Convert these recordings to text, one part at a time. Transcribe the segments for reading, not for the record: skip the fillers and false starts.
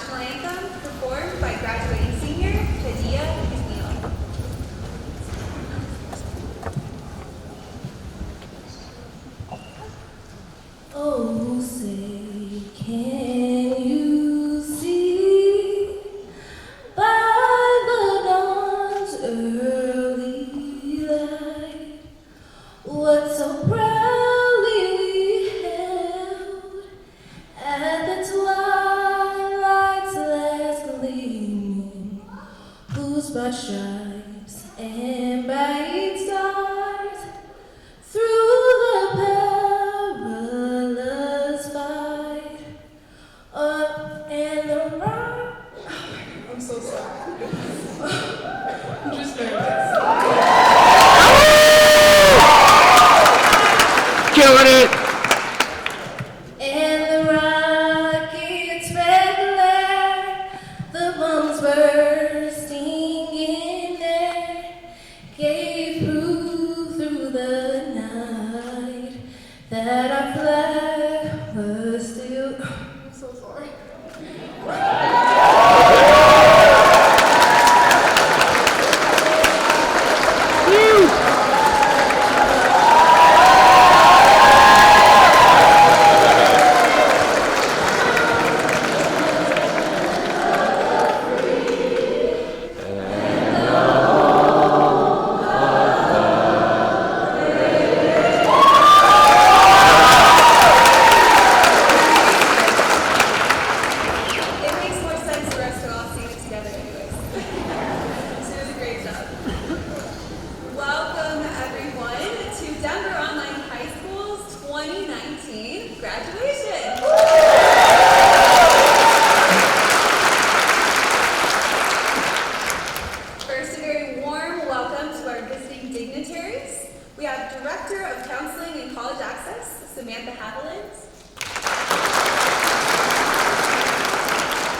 national anthem performed by graduating senior Kadia McNeil. Oh, say, can you see by the dawn's early light what so proudly we held at the twilight's last gleaming, whose broad stripes and bright stars through the perilous fight up and around. I'm so sorry. I'm just nervous. Killing it! And the rockets red glare, the bombs bursting in air, gave proof through the night that our flag was still. I'm so sorry. It makes more sense for us to all sing it together anyways. So it was a great job. Welcome everyone to Denver Online High School's 2019 graduation. First, a very warm welcome to our visiting dignitaries. We have Director of Counseling and College Access, Samantha Haviland.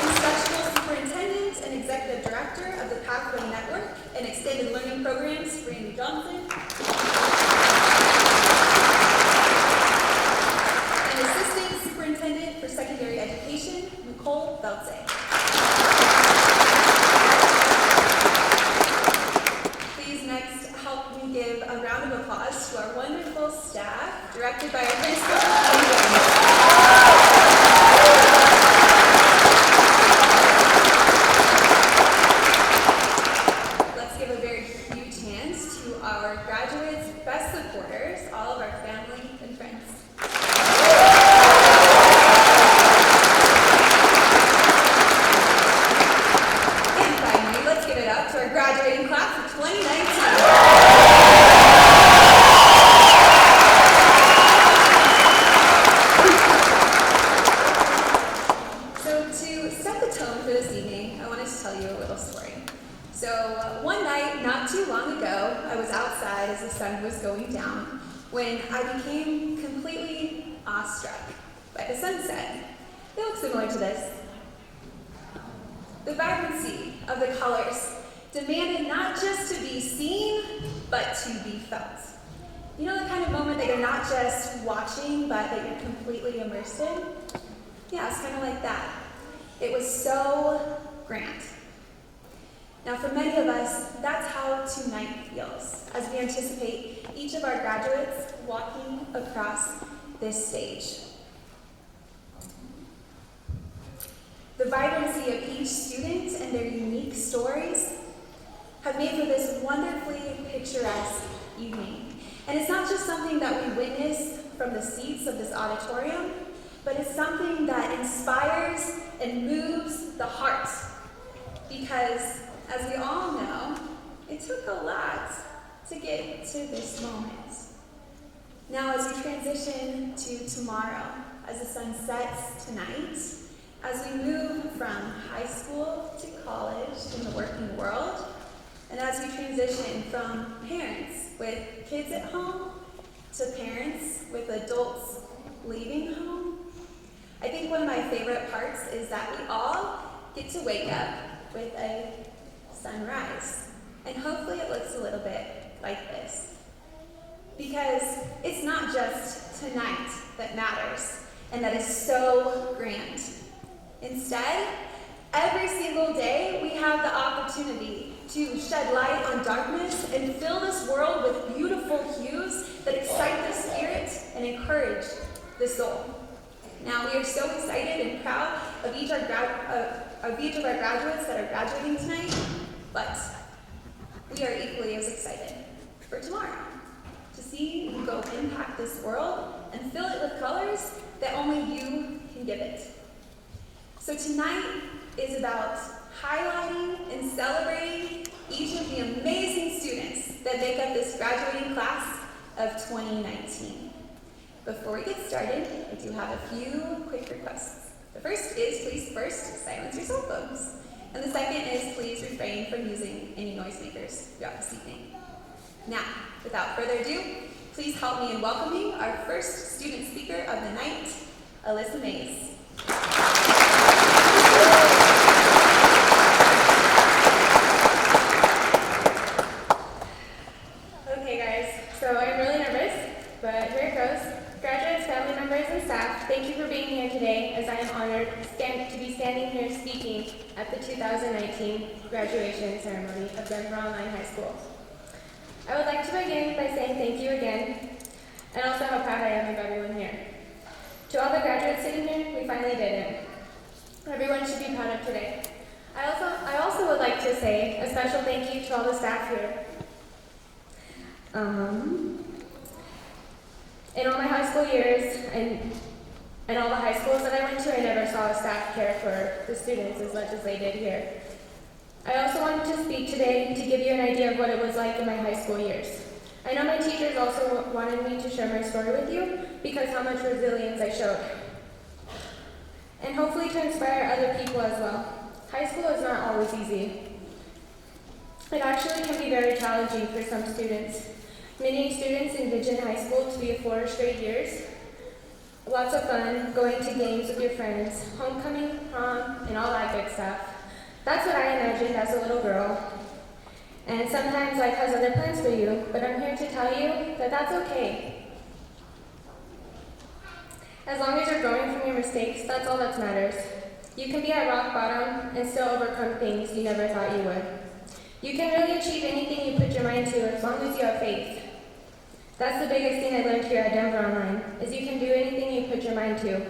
Instructional Superintendent and Executive Director of the Pathway Network and Extended Learning Programs, Randy Johnson. And Assistant Superintendent for Secondary Education, Nicole Beltze. Please next help me give a round of applause to our wonderful staff, directed by our principal. Let's give a very huge hand to our graduates, best supporters, all of our family and friends. And finally, let's give it up to our graduating class of 2019. So to set the tone for this evening, I wanted to tell you a little story. So one night, not too long ago, I was outside as the sun was going down when I became completely awestruck by the sunset. It looks similar to this. The vibrancy of the colors demanded not just to be seen, but to be felt. You know the kind of moment that you're not just watching, but that you're completely immersed in? Yeah, it's kind of like that. It was so grand. Now, for many of us, that's how tonight feels, as we anticipate each of our graduates walking across this stage. The vibrancy of each student and their unique stories have made for this wonderfully picturesque evening. And it's not just something that we witness from the seats of this auditorium, but it's something that inspires and moves the heart. Because, as we all know, it took a lot to get to this moment. Now, as we transition to tomorrow, as the sun sets tonight, as we move from high school to college in the working world, and as we transition from parents with kids at home to parents with adults leaving home, I think one of my favorite parts is that we all get to wake up with a sunrise. And hopefully it looks a little bit like this. Because it's not just tonight that matters and that is so grand. Instead, Every single day, we have the opportunity to shed light on darkness and fill this world with beautiful hues that excite the spirit and encourage the soul. Now, we are so excited and proud of each of our graduates that are graduating tonight, but we are equally as excited for tomorrow to see you go impact this world and fill it with colors that only you can give it. So tonight is about highlighting and celebrating each of the amazing students that make up this graduating class of 2019. Before we get started, I do have a few quick requests. The first is please first silence your cell phones. And the second is please refrain from using any noisemakers throughout this evening. Now, without further ado, please help me in welcoming our first student speaker of the night, Alyssa Mays. Okay guys, so I'm really nervous, but here it goes. Graduates, family members, and staff, thank you for being here today as I am honored to be standing here speaking at the 2019 graduation ceremony of Denver Online High School. I would like to begin by saying thank you again, and also how proud I am of everyone here. To all the graduates sitting here, we finally did it. Everyone should be proud of today. I also would like to say a special thank you to all the staff here. In all my high school years and all the high schools that I went to, I never saw a staff care for the students as much as they did here. I also wanted to speak today to give you an idea of what it was like in my high school years. I know my teachers also wanted me to share my story with you because how much resilience I showed. And hopefully to inspire other people as well. High school is not always easy. It actually can be very challenging for some students. Many students envision high school to be 4 straight years. Lots of fun, going to games with your friends, homecoming, prom, and all that good stuff. That's what I imagined as a little girl. And sometimes life has other plans for you, but I'm here to tell you that that's okay. As long as you're growing from your mistakes, that's all that matters. You can be at rock bottom and still overcome things you never thought you would. You can really achieve anything you put your mind to as long as you have faith. That's the biggest thing I learned here at Denver Online, is you can do anything you put your mind to.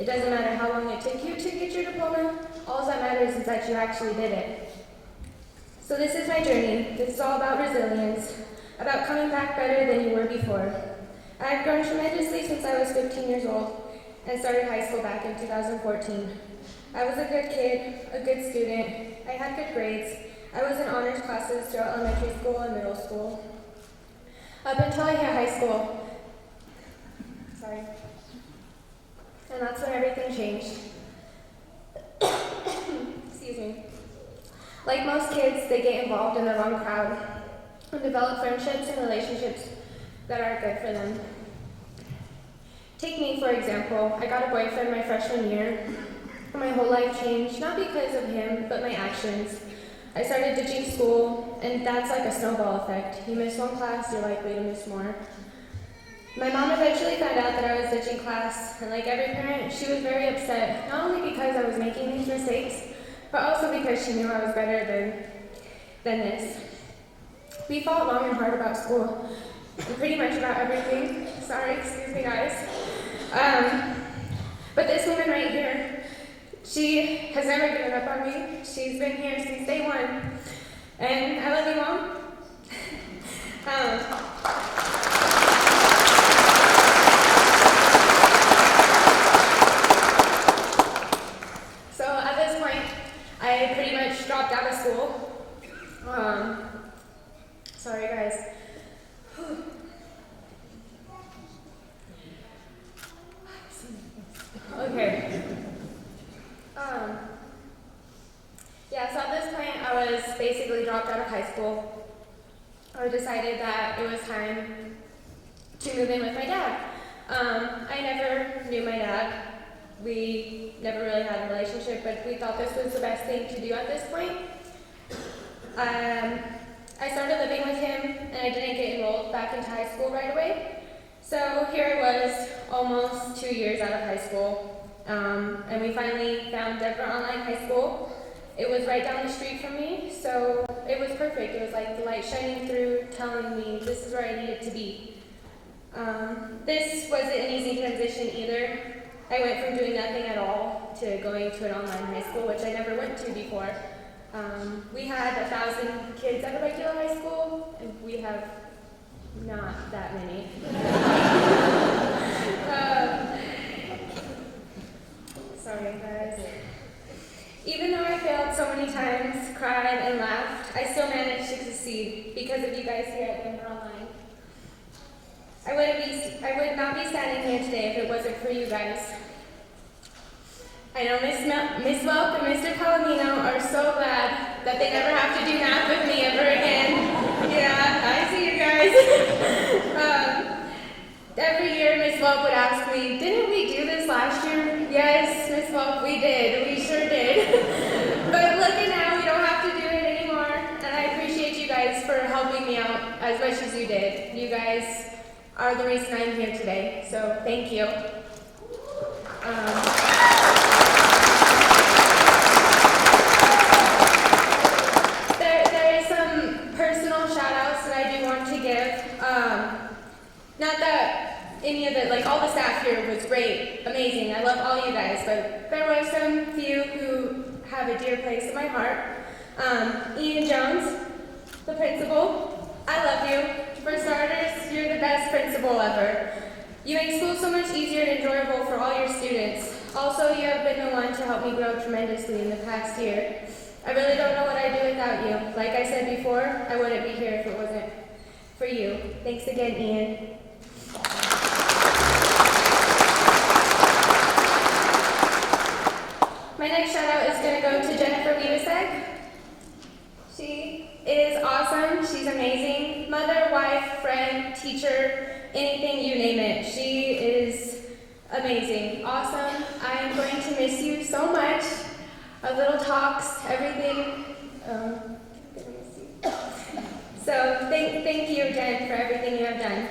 It doesn't matter how long it took you to get your diploma, all that matters is that you actually did it. So this is my journey. This is all about resilience, about coming back better than you were before. I have grown tremendously since I was 15 years old and started high school back in 2014. I was a good kid, a good student, I had good grades, I was in honors classes throughout elementary school and middle school. Up until I hit high school. Sorry. And that's when everything changed. Excuse me. Like most kids, they get involved in the wrong crowd and develop friendships and relationships that aren't good for them. Take me, for example. I got a boyfriend my freshman year. My whole life changed, not because of him, but my actions. I started ditching school, and that's like a snowball effect. You miss one class, you're likely to miss more. My mom eventually found out that I was ditching class, and like every parent, she was very upset, not only because I was making these mistakes, but also because she knew I was better than this. We fought long and hard about school, and pretty much about everything. Sorry, excuse me guys. But this woman right here, she has never given up on me. She's been here since day one. And I love you, Mom. So at this point, I pretty much dropped out of school. Sorry, guys. Okay. Yeah, so at this point, I was basically dropped out of high school. I decided that it was time to move in with my dad. I never knew my dad. We never really had a relationship, but we thought this was the best thing to do at this point. I started living with him, and I didn't get enrolled back into high school right away. So here I was, almost 2 years out of high school, and we finally found Denver Online High School. It was right down the street from me, so it was perfect. It was like the light shining through, telling me this is where I needed to be. This wasn't an easy transition either. I went from doing nothing at all to going to an online high school, which I never went to before. We had 1,000 kids at a regular high school, and we have not that many. Sorry, guys. Even though I failed so many times, cried, and laughed, I still managed to succeed because of you guys here at Denver Online. I would not be standing here today if it wasn't for you guys. I know Miss Welp and Mr. Palomino are so glad that they never have to do math with me ever again. Yeah, I see you guys. Every year Miss Welp would ask me, didn't we do this last year? Yes, Miss Welp, we did. We sure did. But look at now, we don't have to do it anymore. And I appreciate you guys for helping me out as much as you did. You guys are the reason I'm here today, so thank you. There is some personal shout outs that I do want to give. Not that any of it, like all the staff here was great, amazing, I love all you guys, but there were some few who have a dear place in my heart. Ian Jones, the principal, I love you. For starters, you're the best principal ever. You make school so much easier and enjoyable for all your students. Also, you have been the one to help me grow tremendously in the past year. I really don't know what I'd do without you. Like I said before, I wouldn't be here if it wasn't for you. Thanks again, Ian. My next shout out is going to go to Jennifer Weebesek. She is awesome. She's amazing. Mother, wife, friend, teacher, anything you name it. She is amazing. Awesome. I am going to miss you so much. Our little talks, everything. So thank you, Jen, for everything you have done.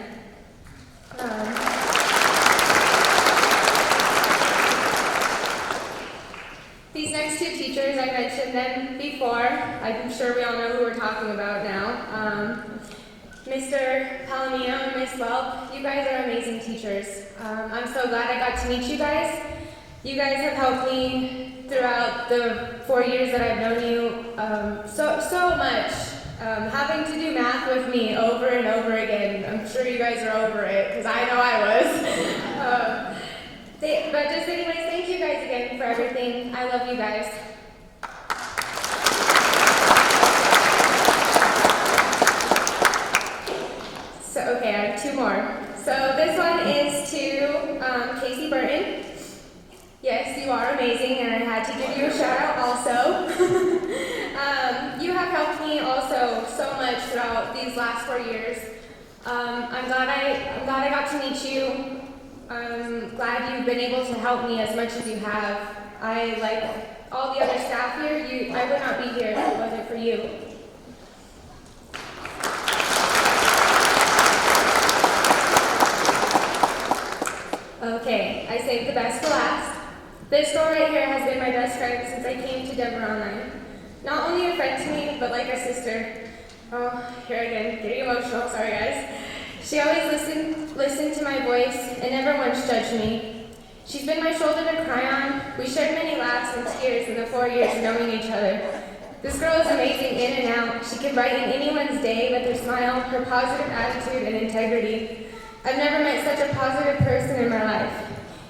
These next two teachers, I mentioned them before. I'm sure we all know who we're talking about now. Mr. Palomino and Miss Welp, you guys are amazing teachers. I'm so glad I got to meet you guys. You guys have helped me throughout the 4 years that I've known you so much. Having to do math with me over and over again. I'm sure you guys are over it, because I know I was. But just anyways, thank you guys again for everything. I love you guys. So, okay, I have two more. So this one is to Casey Burton. Yes, you are amazing, and I had to give you a shout out also. You have helped me also so much throughout these last 4 years. I'm glad I got to meet you. I'm glad you've been able to help me as much as you have. I, like all the other staff here, I would not be here if it wasn't for you. Okay, I saved the best for last. This girl right here has been my best friend since I came to Denver Online. Not only a friend to me, but like a sister. Oh, here again, getting emotional, sorry guys. She always listened to my voice and never once judged me. She's been my shoulder to cry on. We shared many laughs and tears in the 4 years of knowing each other. This girl is amazing in and out. She can brighten anyone's day with her smile, her positive attitude, and integrity. I've never met such a positive person in my life.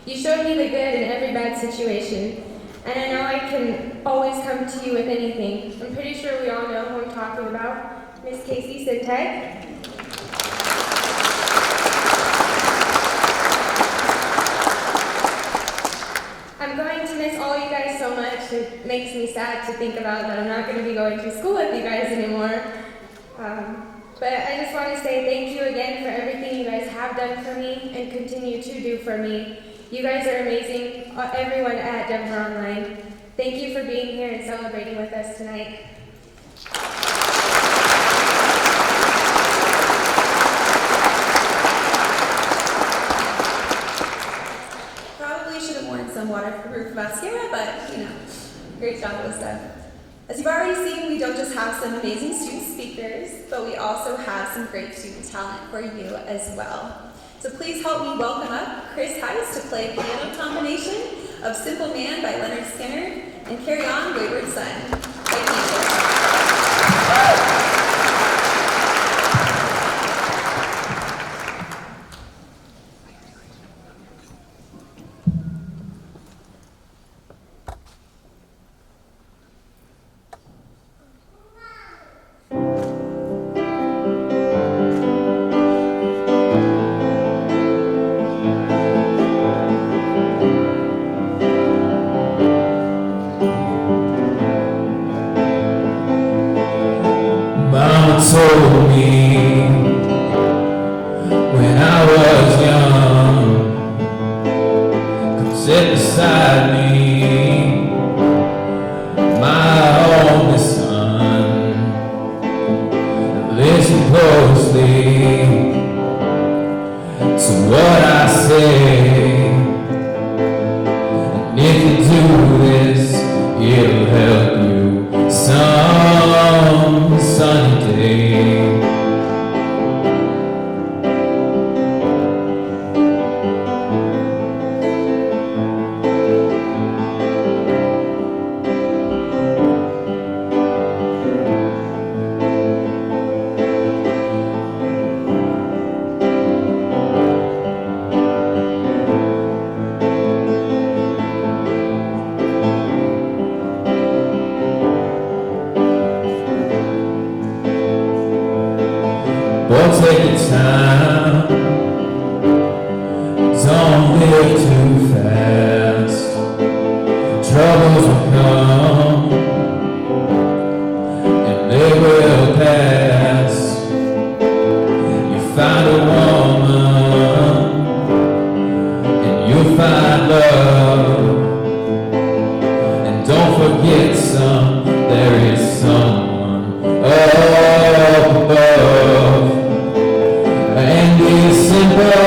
You showed me the good in every bad situation. And I know I can always come to you with anything. I'm pretty sure we all know who I'm talking about. Miss Casey Sintag. I'm going to miss all you guys so much. It makes me sad to think about that I'm not going to be going to school with you guys anymore. But I just want to say thank you again for everything you guys have done for me and continue to do for me. You guys are amazing, everyone at Denver Online. Thank you for being here and celebrating with us tonight. Probably should have worn some waterproof mascara, but you know, great job was done. As you've already seen, we don't just have some amazing student speakers, but we also have some great student talent for you as well. So please help me welcome up Chris Heiss to play a piano combination of Simple Man by Leonard Skinner and Carry On, Wayward Son. Thank you. Mama told me when I was young, come sit beside me, my only son. Listen closely to what I say, and if you do this, it'll help you some sunny day. Boy, take your time, don't live too fast. Troubles will come, and they will pass. You find a woman, and you'll find love. And don't forget there is someone up above. And it's simple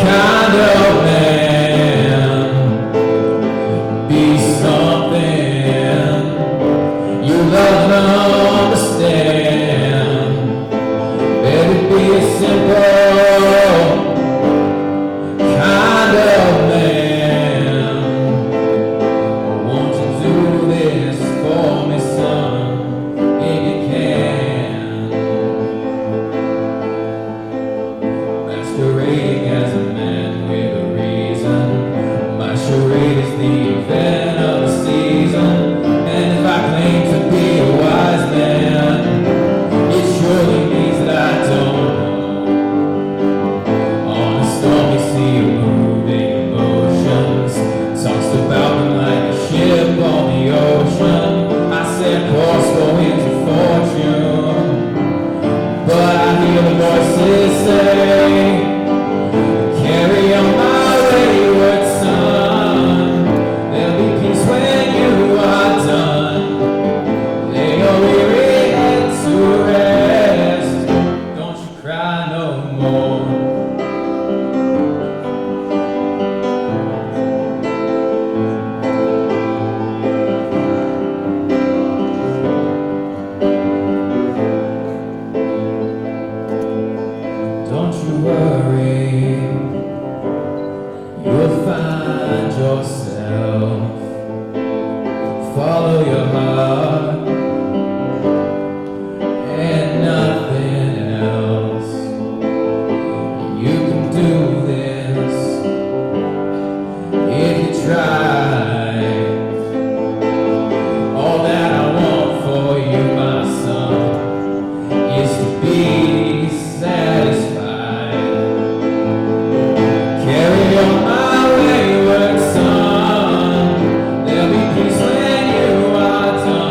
kind of man. Be something you love and understand. Baby, be a simple kind of man. Won't you do this for me, son, if you can? Masquerading as a man with a reason. My charade is the event of the season. And if I claim to be a wise man, it surely means that I don't know. On a stormy sea of moving emotions, tossed about them like a ship on the ocean, I set course for winds of fortune. But I hear the voices say, carry on my wayward son. There'll be peace when you are done. Lay your weary head to rest. Don't you cry no more. Don't you worry, you'll find yourself. Follow your heart and nothing else. You can do this if you try. All that I want for you, my son, is to be satisfied. Carry on my wayward son. There'll be peace when you are done.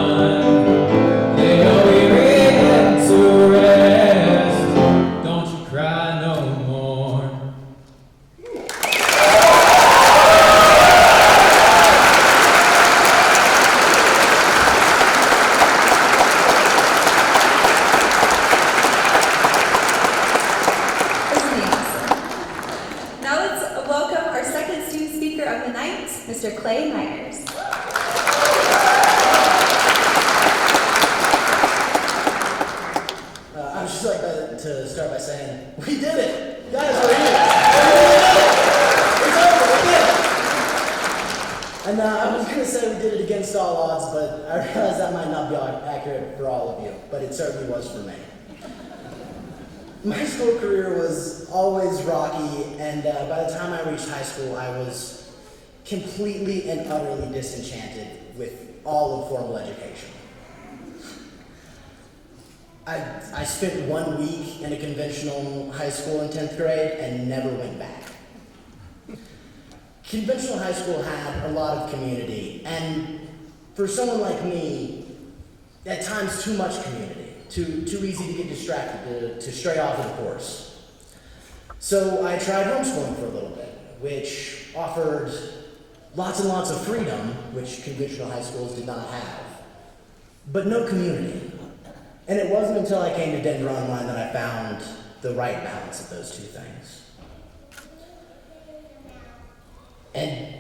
all odds, but I realize that might not be accurate for all of you, but it certainly was for me. My school career was always rocky, and by the time I reached high school, I was completely and utterly disenchanted with all of formal education. I spent 1 week in a conventional high school in 10th grade and never went back. Conventional high school had a lot of community, and for someone like me, at times too much community, too easy to get distracted, to stray off of the course. So I tried homeschooling for a little bit, which offered lots and lots of freedom, which conventional high schools did not have, but no community. And it wasn't until I came to Denver Online that I found the right balance of those two things. And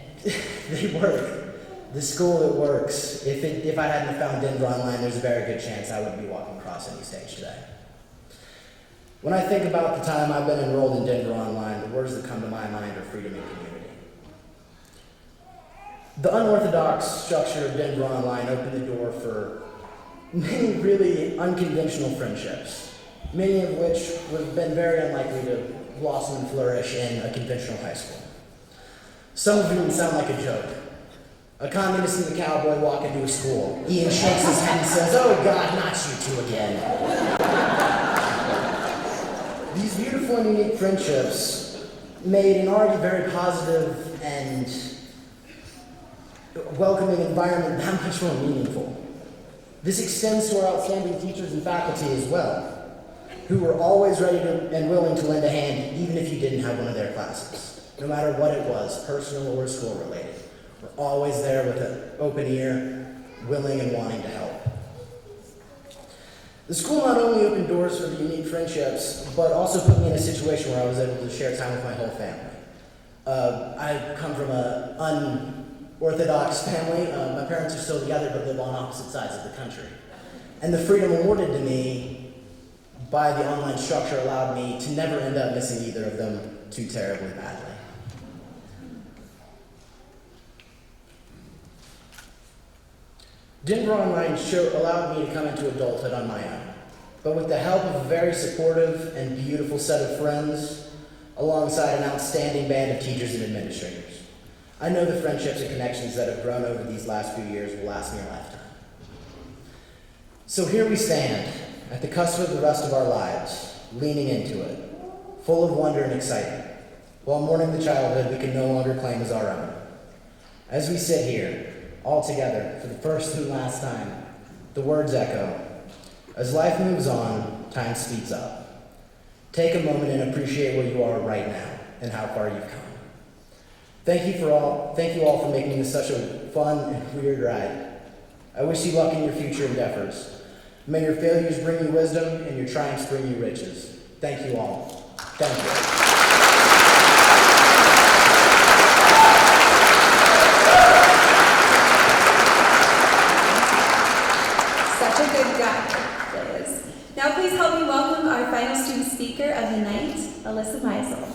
they work. The school, it works. If I hadn't found Denver Online, there's a very good chance I wouldn't be walking across any stage today. When I think about the time I've been enrolled in Denver Online, the words that come to my mind are freedom and community. The unorthodox structure of Denver Online opened the door for many really unconventional friendships, many of which would have been very unlikely to blossom and flourish in a conventional high school. Some of them sound like a joke. A communist and a cowboy walk into a school. Ian shakes his head and says, "Oh God, not you two again." These beautiful and unique friendships made an already very positive and welcoming environment that much more meaningful. This extends to our outstanding teachers and faculty as well, who were always ready and willing to lend a hand even if you didn't have one of their classes. No matter what it was, personal or school related, we're always there with an open ear, willing and wanting to help. The school not only opened doors for the unique friendships, but also put me in a situation where I was able to share time with my whole family. I come from an unorthodox family. My parents are still together but live on opposite sides of the country. And the freedom awarded to me by the online structure allowed me to never end up missing either of them too terribly badly. Denver Online allowed me to come into adulthood on my own, but with the help of a very supportive and beautiful set of friends, alongside an outstanding band of teachers and administrators. I know the friendships and connections that have grown over these last few years will last me a lifetime. So here we stand, at the cusp of the rest of our lives, leaning into it, full of wonder and excitement, while mourning the childhood we can no longer claim as our own. As we sit here, all together, for the first and last time, the words echo. As life moves on, time speeds up. Take a moment and appreciate where you are right now and how far you've come. Thank you all for making this such a fun and weird ride. I wish you luck in your future endeavors. May your failures bring you wisdom and your triumphs bring you riches. Thank you all. Thank you. Such a good guy, Liz. Now please help me welcome our final student speaker of the night, Alyssa Meisel.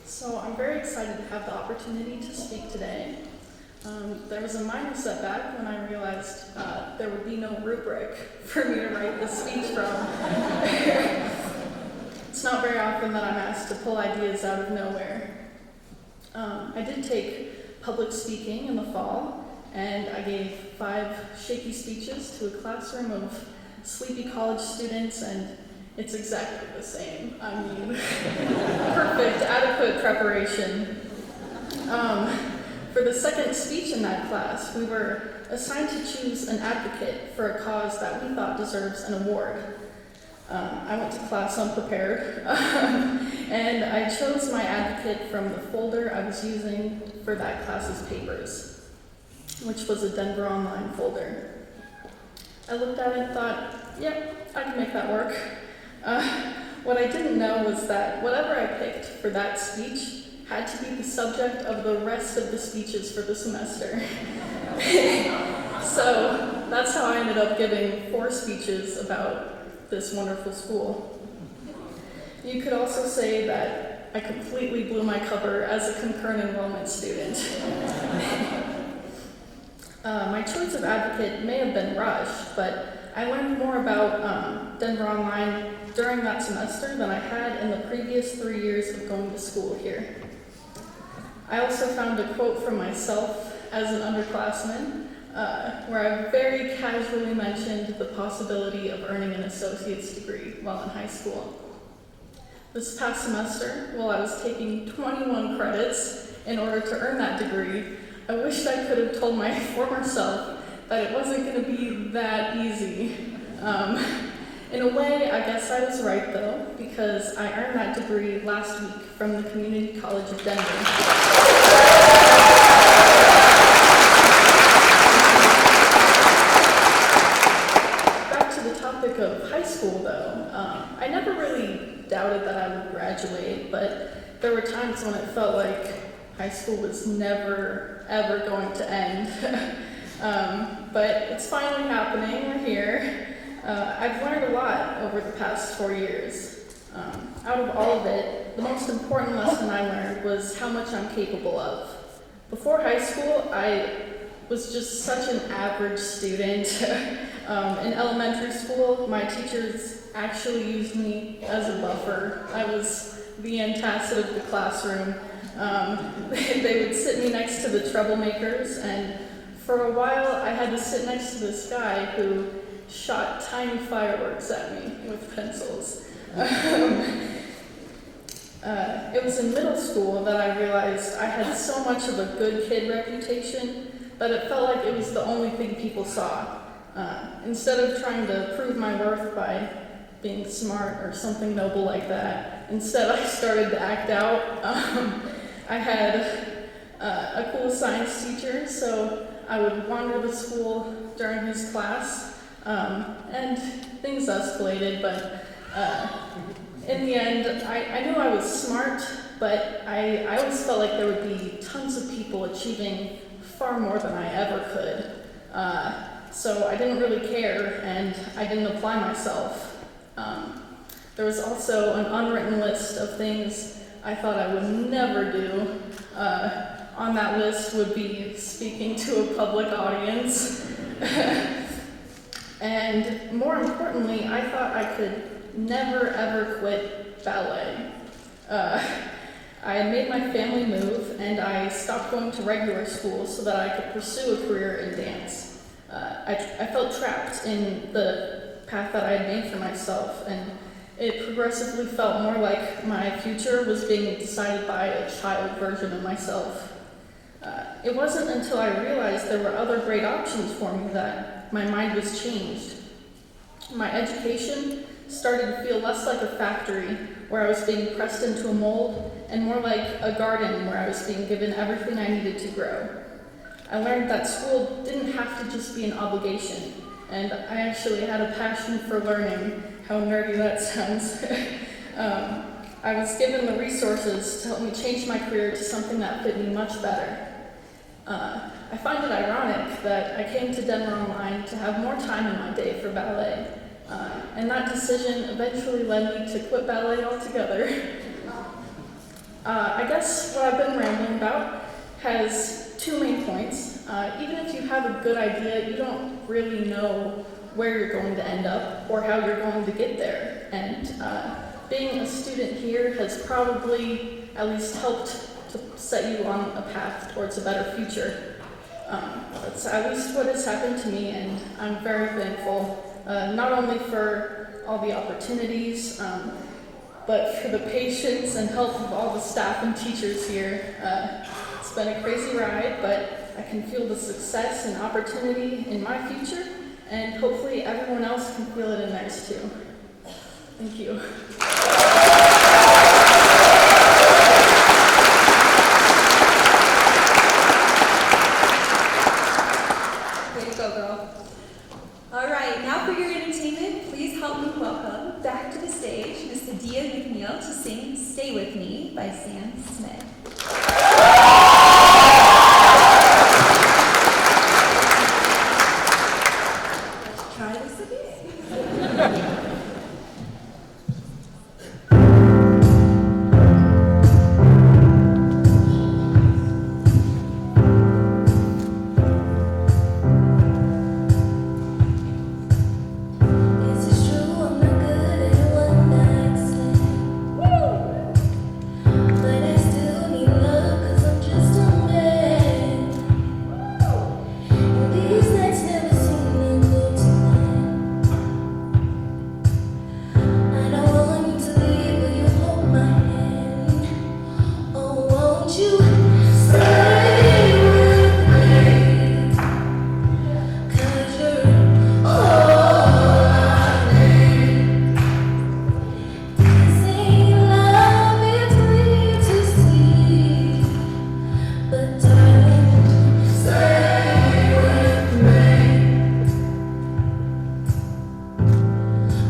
So I'm very excited to have the opportunity to speak today. There was a minor setback when I realized there would be no rubric for me to write this speech from. It's not very often that I'm asked to pull ideas out of nowhere. I did take public speaking in the fall, and I gave 5 shaky speeches to a classroom of sleepy college students, and it's exactly the same. I mean, perfect, adequate preparation. For the second speech in that class, we were assigned to choose an advocate for a cause that we thought deserves an award. I went to class unprepared, and I chose my advocate from the folder I was using for that class's papers, which was a Denver Online folder. I looked at it and thought, yep, I can make that work. What I didn't know was that whatever I picked for that speech had to be the subject of the rest of the speeches for the semester. So that's how I ended up giving 4 speeches about this wonderful school. You could also say that I completely blew my cover as a concurrent enrollment student. My choice of advocate may have been rushed, but I learned more about Denver Online during that semester than I had in the previous 3 years of going to school here. I also found a quote from myself as an underclassman where I very casually mentioned the possibility of earning an associate's degree while in high school. This past semester, while I was taking 21 credits in order to earn that degree, I wished I could have told my former self that it wasn't going to be that easy. In a way, I guess I was right though, because I earned that degree last week from the Community College of Denver. Back to the topic of high school though, I never really doubted that I would graduate, but there were times when it felt like high school was never, ever going to end. But it's finally happening, we're here. I've learned a lot over the past 4 years. Out of all of it, the most important lesson I learned was how much I'm capable of. Before high school, I was just such an average student. In elementary school, my teachers actually used me as a buffer. I was the antacid of the classroom. They would sit me next to the troublemakers, and for a while I had to sit next to this guy who shot tiny fireworks at me with pencils. It was in middle school that I realized I had so much of a good kid reputation that it felt like it was the only thing people saw. Instead of trying to prove my worth by being smart or something noble like that, instead I started to act out. I had a cool science teacher, so I would wander the school during his class, and things escalated, but in the end, I knew I was smart, but I always felt like there would be tons of people achieving far more than I ever could. So I didn't really care, and I didn't apply myself. There was also an unwritten list of things I thought I would never do. On that list would be speaking to a public audience. And more importantly, I thought I could never ever quit ballet. I had made my family move, and I stopped going to regular school so that I could pursue a career in dance. I felt trapped in the path that I had made for myself, and it progressively felt more like my future was being decided by a child version of myself. It wasn't until I realized there were other great options for me that my mind was changed. My education started to feel less like a factory where I was being pressed into a mold, and more like a garden where I was being given everything I needed to grow. I learned that school didn't have to just be an obligation, and I actually had a passion for learning. How nerdy that sounds. I was given the resources to help me change my career to something that fit me much better. I find it ironic that I came to Denver Online to have more time in my day for ballet, and that decision eventually led me to quit ballet altogether. I guess what I've been rambling about has two main points. Even if you have a good idea, you don't really know where you're going to end up or how you're going to get there. And being a student here has probably at least helped to set you on a path towards a better future. That's at least what has happened to me, and I'm very thankful, not only for all the opportunities, but for the patience and help of all the staff and teachers here. It's been a crazy ride, but I can feel the success and opportunity in my future, and hopefully everyone else can feel it in theirs too. Thank you. Way to go, girl. All right, now for your entertainment, please help me welcome back to the stage Miss Adia McNeil to sing Stay With Me by Sam Smith. Let's try this again. you stay with me? 'Cause you're all I need. This ain't love, it's clear to see. But darling, stay with me.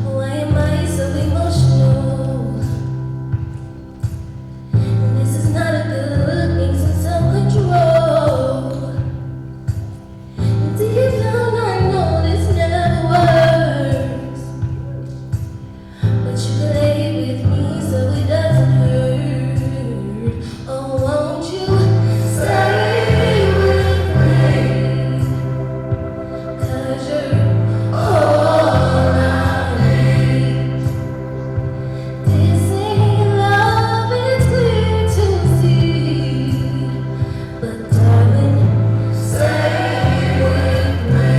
Why am I so emotional? This is not a good thing, since I'm control. Deep down I know this never works, but you lay with me so it doesn't hurt. Oh, won't you stay with me? 'Cause you're all I need. This ain't love, it's clear to see. But darling, stay with me.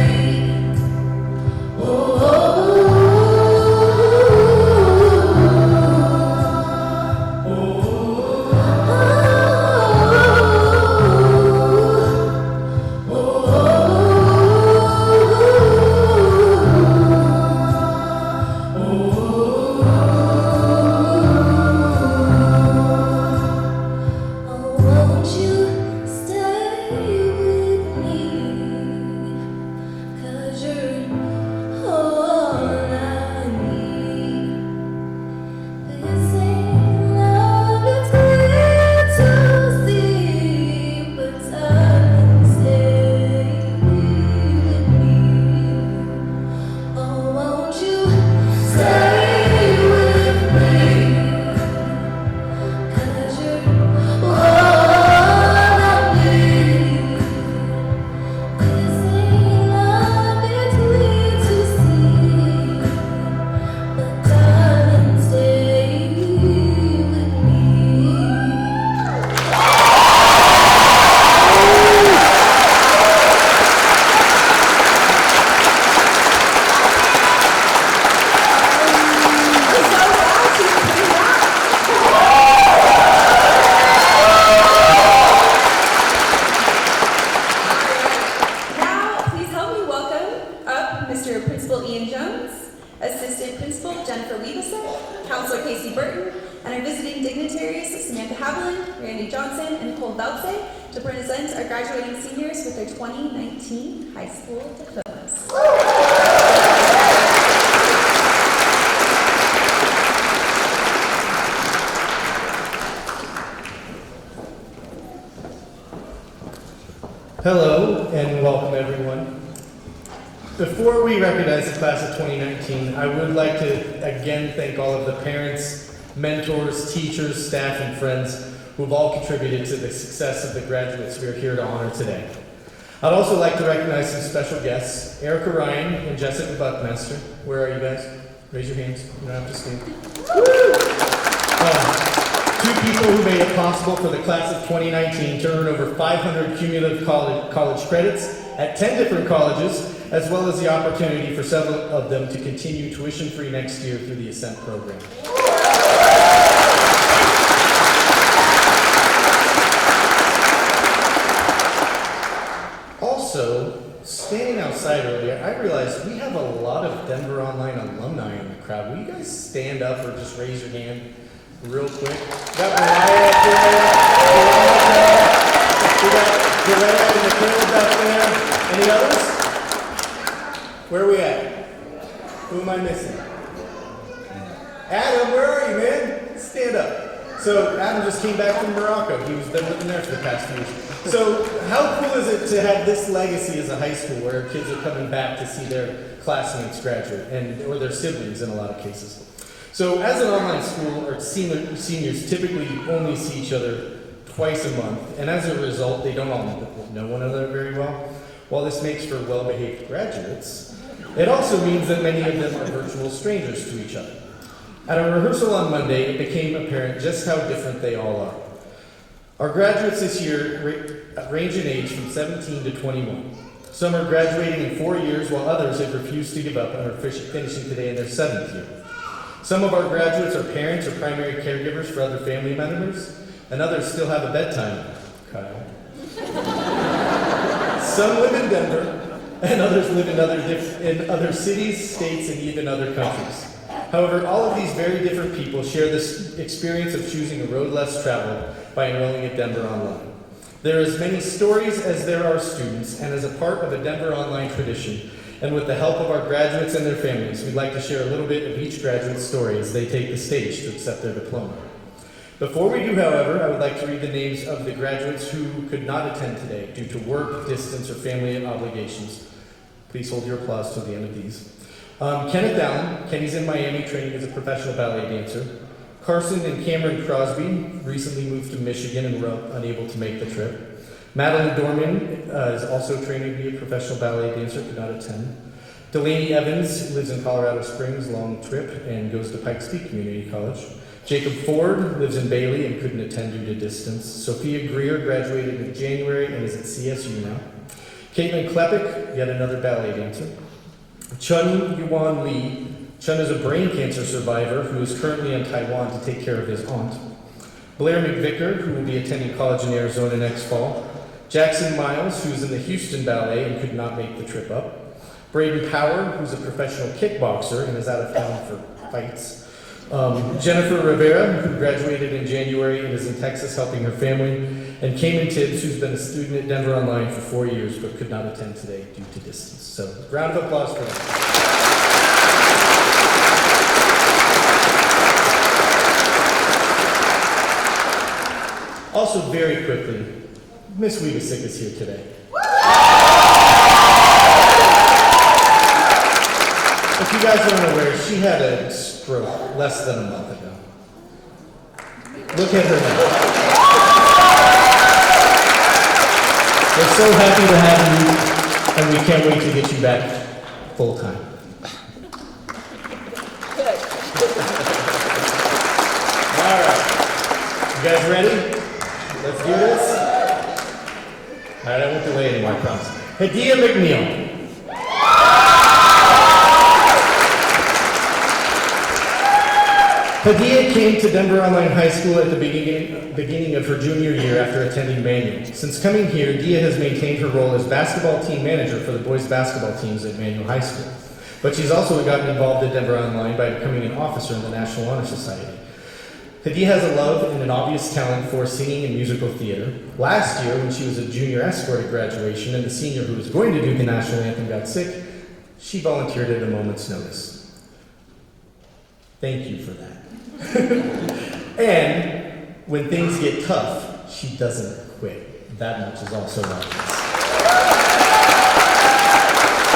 Oh, won't you stay with me? 'Cause you're all I need. This ain't love, it's clear to see. But darling, stay with me. Oh, won't you stay with me? 'Cause you're all I need. This ain't love, it's clear to see. But darling, stay with me. Now, please help me welcome up Mr. Principal Ian Jones, Assistant Principal Jennifer Weaveson, Counselor Casey Burton, and our visiting dignitaries Samantha Haviland, Randy Johnson, and Nicole Belze to present our graduating seniors with their 2019 high school diplomas. Hello and welcome everyone. Before we recognize the class of 2019, I would like to again thank all of the parents, mentors, teachers, staff, and friends who have all contributed to the success of the graduates we are here to honor today. I'd also like to recognize some special guests, Erica Ryan and Jessica Buckmaster. Where are you guys? Raise your hands. You don't have to stand. Two people who made it possible for the class of 2019 to earn over 500 cumulative college credits at 10 different colleges, as well as the opportunity for several of them to continue tuition-free next year through the Ascent program. Also, standing outside earlier, I realized we have a lot of Denver Online alumni in the crowd. Will you guys stand up or just raise your hand real quick? We got Mariah up there. We got Joanna and Nicole back there. Any others? Where are we at? Who am I missing? Adam, where are you, man? Stand up. So Adam just came back from Morocco. He's been living there for the past few years. So how cool is it to have this legacy as a high school where kids are coming back to see their classmates graduate, or their siblings in a lot of cases? So as an online school, our seniors typically only see each other twice a month, and as a result, they don't all know one another very well. While this makes for well-behaved graduates, it also means that many of them are virtual strangers to each other. At a rehearsal on Monday, it became apparent just how different they all are. Our graduates this year range in age from 17 to 21. Some are graduating in 4 years, while others have refused to give up and are finishing today in their 7th year. Some of our graduates are parents or primary caregivers for other family members, and others still have a bedtime. Kyle. Some live in Denver, and others live in other cities, states, and even other countries. However, all of these very different people share this experience of choosing a road less traveled by enrolling at Denver Online. There are as many stories as there are students, and as a part of a Denver Online tradition, and with the help of our graduates and their families, we'd like to share a little bit of each graduate's story as they take the stage to accept their diploma. Before we do, however, I would like to read the names of the graduates who could not attend today due to work, distance, or family obligations. Please hold your applause till the end of these. Kenneth Allen. Kenny's in Miami training as a professional ballet dancer. Carson and Cameron Crosby recently moved to Michigan and were unable to make the trip. Madeline Dorman is also training to be a professional ballet dancer, could not attend. Delaney Evans lives in Colorado Springs, long trip, and goes to Pikes Peak Community College. Jacob Ford lives in Bailey and couldn't attend due to distance. Sophia Greer graduated in January and is at CSU now. Caitlin Klepek, yet another ballet dancer. Chun Yuan Lee. Chun is a brain cancer survivor who is currently in Taiwan to take care of his aunt. Blair McVicker, who will be attending college in Arizona next fall. Jackson Miles, who's in the Houston Ballet and could not make the trip up. Braden Power, who's a professional kickboxer and is out of town for fights. Jennifer Rivera, who graduated in January and is in Texas helping her family. And Cayman Tibbs, who's been a student at Denver Online for 4 years but could not attend today due to distance. So, round of applause for them. Also, very quickly, Miss Weebasick is here today. If you guys aren't aware, she had a stroke less than a month ago. Look at her now. We're so happy to have you, and we can't wait to get you back full time. All right, you guys ready? Let's do this. All right, I won't delay anymore, I promise. Hadia McNeil. Hadia came to Denver Online High School at the beginning of her junior year after attending Manual. Since coming here, Dia has maintained her role as basketball team manager for the boys basketball teams at Manual High School. But she's also gotten involved at Denver Online by becoming an officer in the National Honor Society. Hadia has a love and an obvious talent for singing and musical theater. Last year, when she was a junior escort at graduation and the senior who was going to do the national anthem got sick, she volunteered at a moment's notice. Thank you for that. And when things get tough, she doesn't quit. That much is also obvious.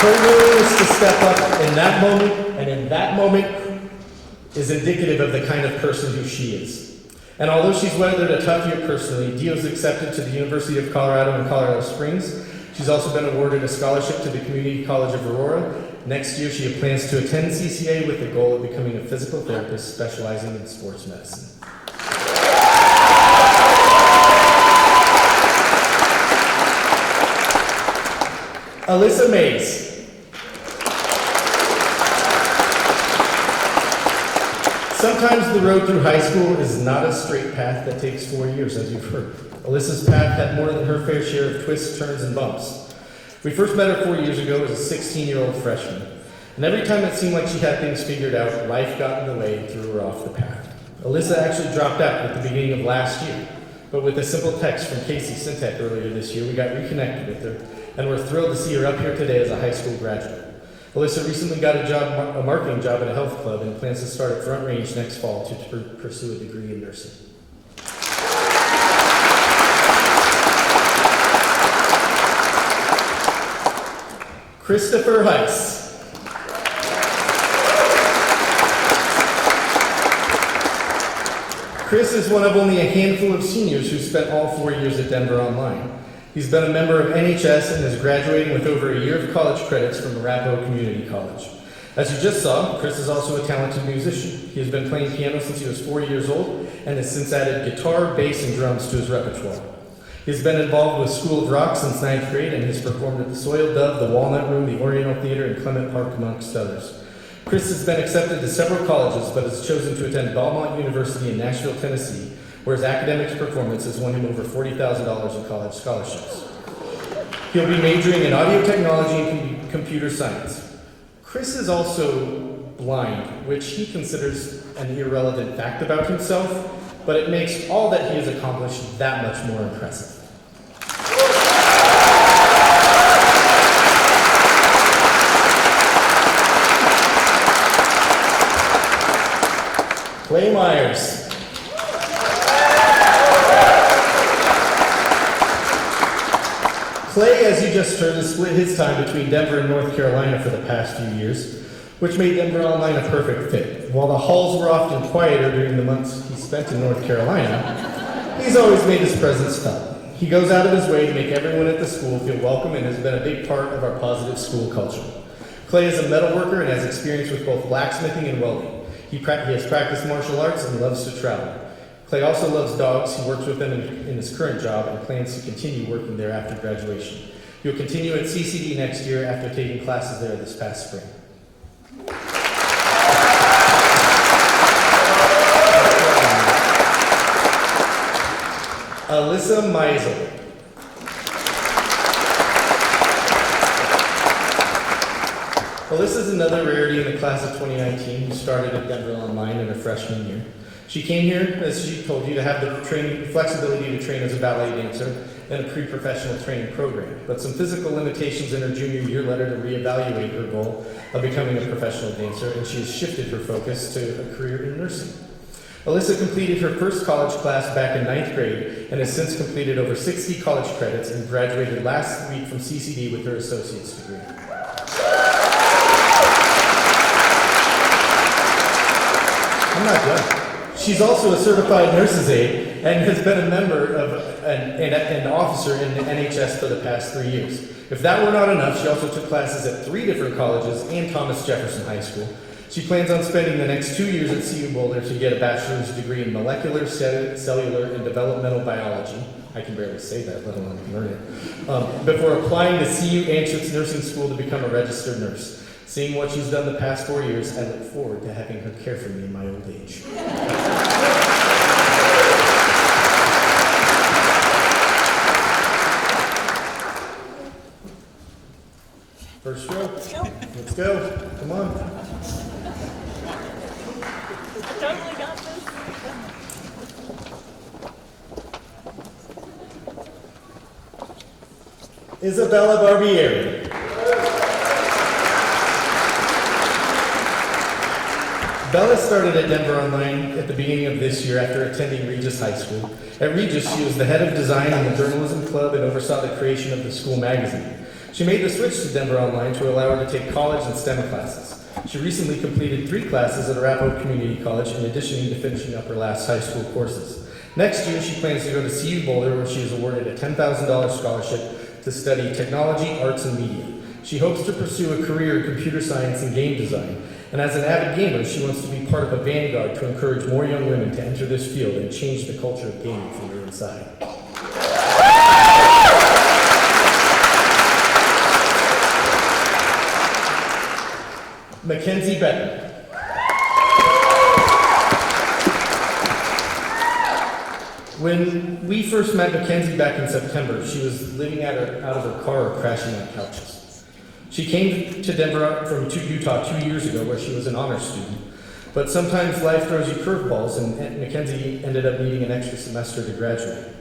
Her willingness to step up in that moment, and in that moment, is indicative of the kind of person who she is. And although she's weathered a tough year personally, Dio is accepted to the University of Colorado in Colorado Springs. She's also been awarded a scholarship to the Community College of Aurora. Next year, she plans to attend CCA with the goal of becoming a physical therapist specializing in sports medicine. Alyssa Mays. Sometimes the road through high school is not a straight path that takes 4 years, as you've heard. Alyssa's path had more than her fair share of twists, turns, and bumps. We first met her 4 years ago as a 16-year-old freshman. And every time it seemed like she had things figured out, life got in the way and threw her off the path. Alyssa actually dropped out at the beginning of last year. But with a simple text from Casey Sintek earlier this year, we got reconnected with her, and we're thrilled to see her up here today as a high school graduate. Alyssa recently got a marketing job at a health club and plans to start at Front Range next fall to pursue a degree in nursing. Christopher Heiss. Chris is one of only a handful of seniors who spent all 4 years at Denver Online. He's been a member of NHS and is graduating with over a year of college credits from Arapahoe Community College. As you just saw, Chris is also a talented musician. He has been playing piano since he was 4 years old and has since added guitar, bass, and drums to his repertoire. He's been involved with School of Rock since 9th grade and has performed at the Soiled Dove, the Walnut Room, the Oriental Theater, and Clement Park, amongst others. Chris has been accepted to several colleges, but has chosen to attend Belmont University in Nashville, Tennessee, where his academic performance has won him over $40,000 in college scholarships. He'll be majoring in audio technology and computer science. Chris is also blind, which he considers an irrelevant fact about himself, but it makes all that he has accomplished that much more impressive. Clay Myers. Clay, as you just heard, has split his time between Denver and North Carolina for the past few years, which made Denver Online a perfect fit. While the halls were often quieter during the months he spent in North Carolina, he's always made his presence felt. He goes out of his way to make everyone at the school feel welcome and has been a big part of our positive school culture. Clay is a metalworker and has experience with both blacksmithing and welding. He has practiced martial arts and loves to travel. Clay also loves dogs. He works with them in his current job and plans to continue working there after graduation. He'll continue at CCD next year after taking classes there this past spring. Alyssa Meisel. Alyssa is another rarity in the class of 2019 who started at Denver Online in her freshman year. She came here, as she told you, to have the flexibility to train as a ballet dancer and a pre-professional training program. But some physical limitations in her junior year led her to reevaluate her goal of becoming a professional dancer, and she has shifted her focus to a career in nursing. Alyssa completed her first college class back in 9th grade and has since completed over 60 college credits and graduated last week from CCD with her associate's degree. I'm not done. She's also a certified nurse's aide and has been a member of an officer in the NHS for the past 3 years. If that were not enough, she also took classes at 3 different colleges and Thomas Jefferson High School. She plans on spending the next 2 years at CU Boulder to get a bachelor's degree in molecular, cellular, and developmental biology. I can barely say that, let alone learn it. Before applying to CU Anschutz Nursing School to become a registered nurse. Seeing what she's done the past 4 years, I look forward to having her care for me in my old age. First row. Let's go. Come on. Totally got this. Isabella Barbieri. Bella started at Denver Online at the beginning of this year after attending Regis High School. At Regis, she was the head of design in the journalism club and oversaw the creation of the school magazine. She made the switch to Denver Online to allow her to take college and STEM classes. She recently completed 3 classes at Arapahoe Community College in addition to finishing up her last high school courses. Next year, she plans to go to CU Boulder, where she is awarded a $10,000 scholarship to study technology, arts, and media. She hopes to pursue a career in computer science and game design. And as an avid gamer, she wants to be part of a vanguard to encourage more young women to enter this field and change the culture of gaming from the inside. Mackenzie Becker. When we first met Mackenzie back in September, she was living out of her car or crashing on couches. She came to Denver from Utah 2 years ago, where she was an honors student. But sometimes life throws you curveballs, and Mackenzie ended up needing an extra semester to graduate.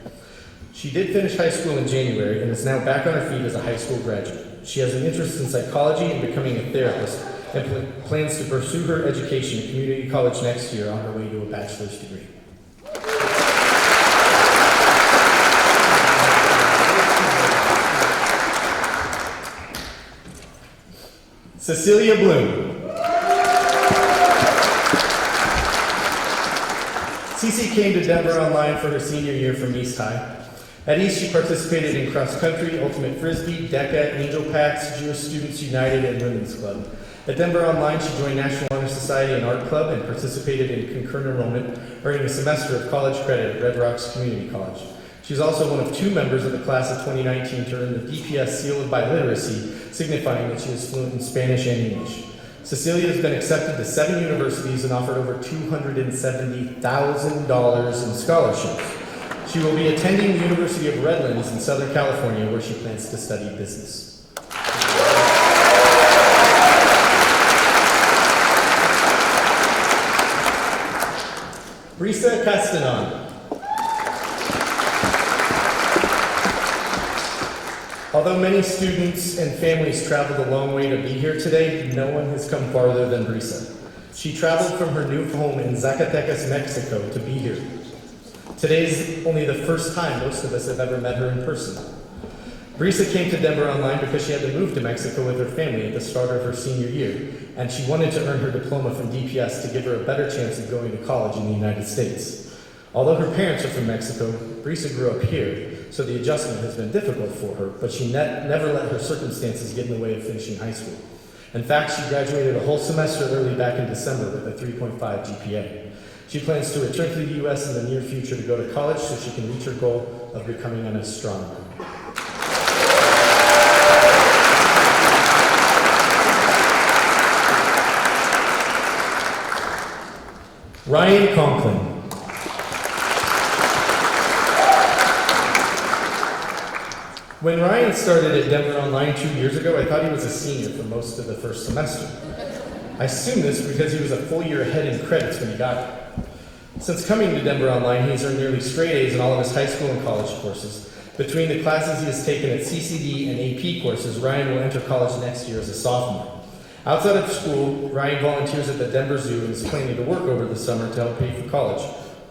She did finish high school in January and is now back on her feet as a high school graduate. She has an interest in psychology and becoming a therapist, and plans to pursue her education at community college next year on her way to a bachelor's degree. Cecilia Bloom. Cece came to Denver Online for her senior year from East High. At East, she participated in cross country, ultimate frisbee, DECA, Angel Packs, Jewish Students United, and Women's Club. At Denver Online, she joined National Honor Society and Art Club and participated in concurrent enrollment, earning a semester of college credit at Red Rocks Community College. She's also one of 2 members of the class of 2019 to earn the DPS Seal of Biliteracy, signifying that she is fluent in Spanish and English. Cecilia has been accepted to 7 universities and offered over $270,000 in scholarships. She will be attending the University of Redlands in Southern California, where she plans to study business. Brisa Castanon. Although many students and families traveled a long way to be here today, no one has come farther than Brisa. She traveled from her new home in Zacatecas, Mexico to be here. Today's only the first time most of us have ever met her in person. Brisa came to Denver Online because she had to move to Mexico with her family at the start of her senior year, and she wanted to earn her diploma from DPS to give her a better chance of going to college in the United States. Although her parents are from Mexico, Brisa grew up here, so the adjustment has been difficult for her, but she never let her circumstances get in the way of finishing high school. In fact, she graduated a whole semester early back in December with a 3.5 GPA. She plans to return to the U.S. in the near future to go to college so she can reach her goal of becoming an astronomer. Ryan Conklin. When Ryan started at Denver Online 2 years ago, I thought he was a senior for most of the first semester. I assume this because he was a full year ahead in credits when he got it. Since coming to Denver Online, he's earned nearly straight A's in all of his high school and college courses. Between the classes he has taken at CCD and AP courses, Ryan will enter college next year as a sophomore. Outside of school, Ryan volunteers at the Denver Zoo and is planning to work over the summer to help pay for college,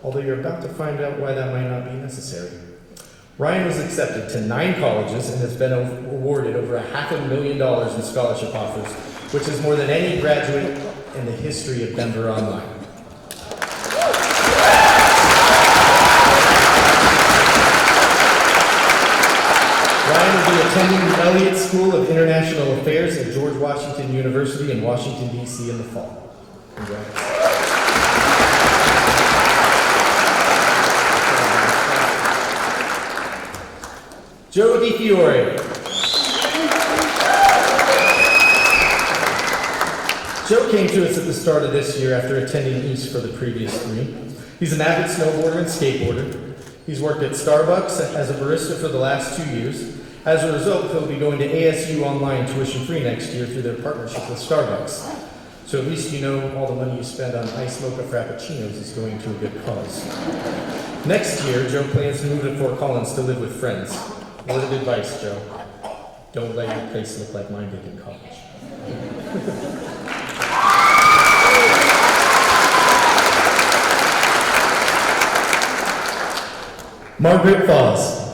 although you're about to find out why that might not be necessary. Ryan was accepted to 9 colleges and has been awarded over $500,000 in scholarship offers, which is more than any graduate in the history of Denver Online. Ryan will be attending the Elliott School of International Affairs at George Washington University in Washington, D.C. in the fall. Congrats. Joe DiFiore. Joe came to us at the start of this year after attending East for the previous 3. He's an avid snowboarder and skateboarder. He's worked at Starbucks as a barista for the last 2 years. As a result, he'll be going to ASU Online tuition-free next year through their partnership with Starbucks. So at least you know all the money you spend on ice mocha frappuccinos is going to a good cause. Next year, Joe plans to move to Fort Collins to live with friends. Word of advice, Joe. Don't let your place look like mine did in college. Margaret Foss.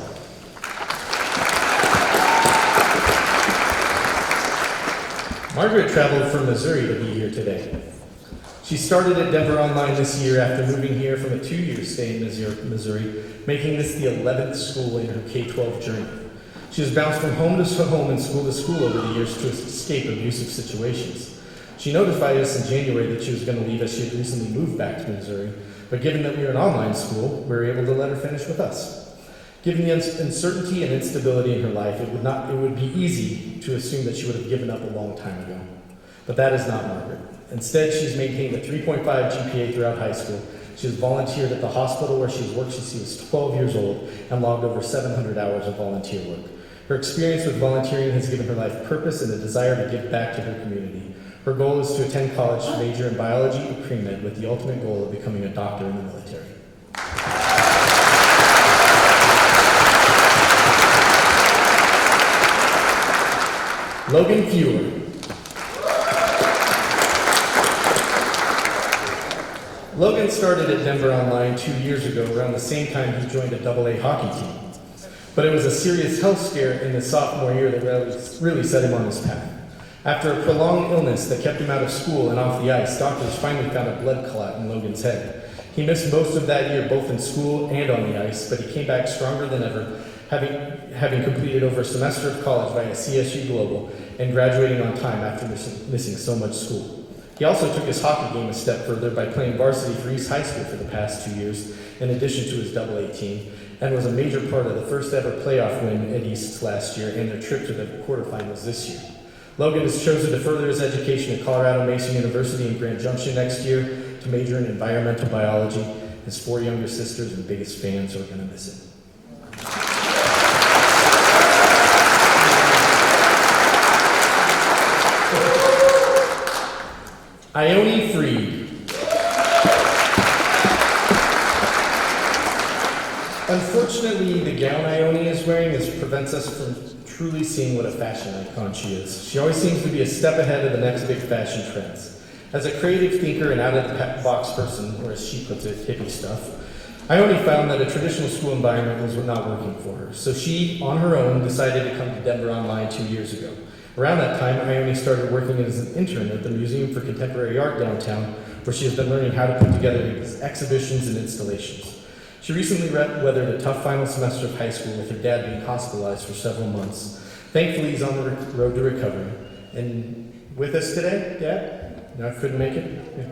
Margaret traveled from Missouri to be here today. She started at Denver Online this year after moving here from a 2-year stay in Missouri, making this the 11th school in her K-12 journey. She has bounced from home to home and school to school over the years to escape abusive situations. She notified us in January that she was going to leave as she had recently moved back to Missouri, but given that we were an online school, we were able to let her finish with us. Given the uncertainty and instability in her life, it would be easy to assume that she would have given up a long time ago. But that is not Margaret. Instead, she's maintained a 3.5 GPA throughout high school. She has volunteered at the hospital where she has worked since she was 12 years old and logged over 700 hours of volunteer work. Her experience with volunteering has given her life purpose and a desire to give back to her community. Her goal is to attend college, major in biology or pre-med with the ultimate goal of becoming a doctor in the military. Logan Fewer. Logan started at Denver Online 2 years ago, around the same time he joined a AA hockey team. But it was a serious health scare in his sophomore year that really set him on his path. After a prolonged illness that kept him out of school and off the ice, doctors finally found a blood clot in Logan's head. He missed most of that year both in school and on the ice, but he came back stronger than ever, having completed over a semester of college via CSU Global and graduating on time after missing so much school. He also took his hockey game a step further by playing varsity for East High School for the past 2 years, in addition to his AA team, and was a major part of the first ever playoff win at East last year and their trip to the quarterfinals this year. Logan has chosen to further his education at Colorado Mesa University in Grand Junction next year to major in environmental biology. His 4 younger sisters and biggest fans are going to miss him. Ione Freed. Unfortunately, the gown Ione is wearing prevents us from truly seeing what a fashion icon she is. She always seems to be a step ahead of the next big fashion trends. As a creative thinker and out-of-the-box person, or as she puts it, hippie stuff, Ione found that a traditional school environment was not working for her. So she, on her own, decided to come to Denver Online 2 years ago. Around that time, Ione started working as an intern at the Museum for Contemporary Art downtown, where she has been learning how to put together exhibitions and installations. She recently weathered a tough final semester of high school with her dad being hospitalized for several months. Thankfully, he's on the road to recovery. And with us today, Dad? No, couldn't make it? Yeah.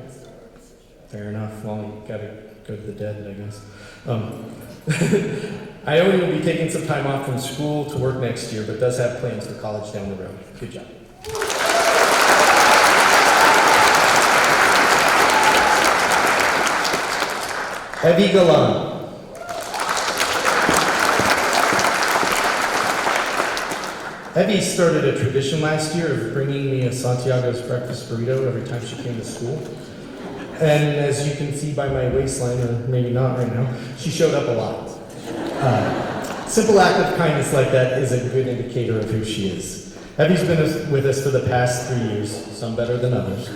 Fair enough. Well, you gotta go to the dead, I guess. Ione will be taking some time off from school to work next year, but does have plans for college down the road. Good job. Evie Galan. Evie started a tradition last year of bringing me a Santiago's breakfast burrito every time she came to school. And as you can see by my waistline, or maybe not right now, she showed up a lot. Simple act of kindness like that is a good indicator of who she is. Evie's been with us for the past 3 years, some better than others,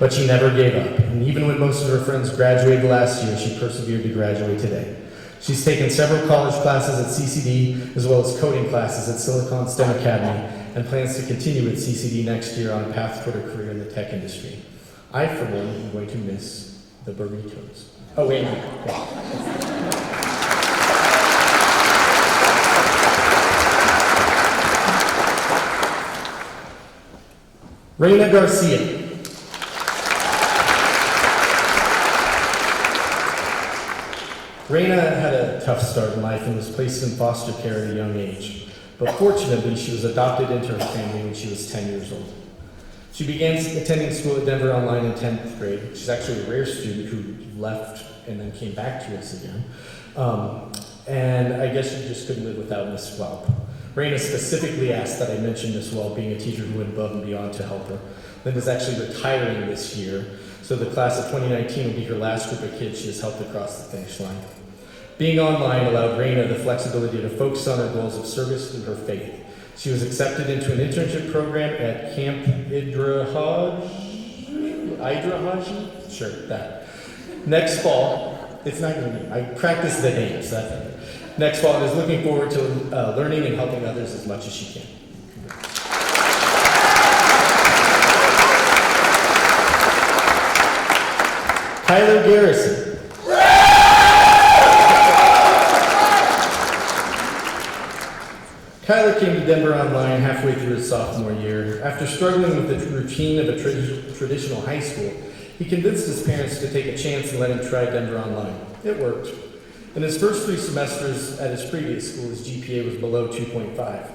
but she never gave up. And even when most of her friends graduated last year, she persevered to graduate today. She's taken several college classes at CCD, as well as coding classes at Silicon STEM Academy, and plans to continue at CCD next year on a path toward a career in the tech industry. I, for one, am going to miss the burritos. Oh, wait. Okay. Reina Garcia. Reina had a tough start in life and was placed in foster care at a young age. But fortunately, she was adopted into her family when she was 10 years old. She began attending school at Denver Online in 10th grade. She's actually a rare student who left and then came back to us again. And I guess she just couldn't live without Miss Welp. Reina specifically asked that I mention Miss Welp being a teacher who went above and beyond to help her. Linda's actually retiring this year, so the class of 2019 will be her last group of kids she has helped across the finish line. Being online allowed Reina the flexibility to focus on her goals of service through her faith. She was accepted into an internship program at Camp Idrahaji? Sure, that. Next fall, it's not going to be, I practiced the names, that's it. Next fall, is looking forward to learning and helping others as much as she can. Kyler Garrison. Kyler came to Denver Online halfway through his sophomore year. After struggling with the routine of a traditional high school, he convinced his parents to take a chance and let him try Denver Online. It worked. In his first 3 semesters at his previous school, his GPA was below 2.5.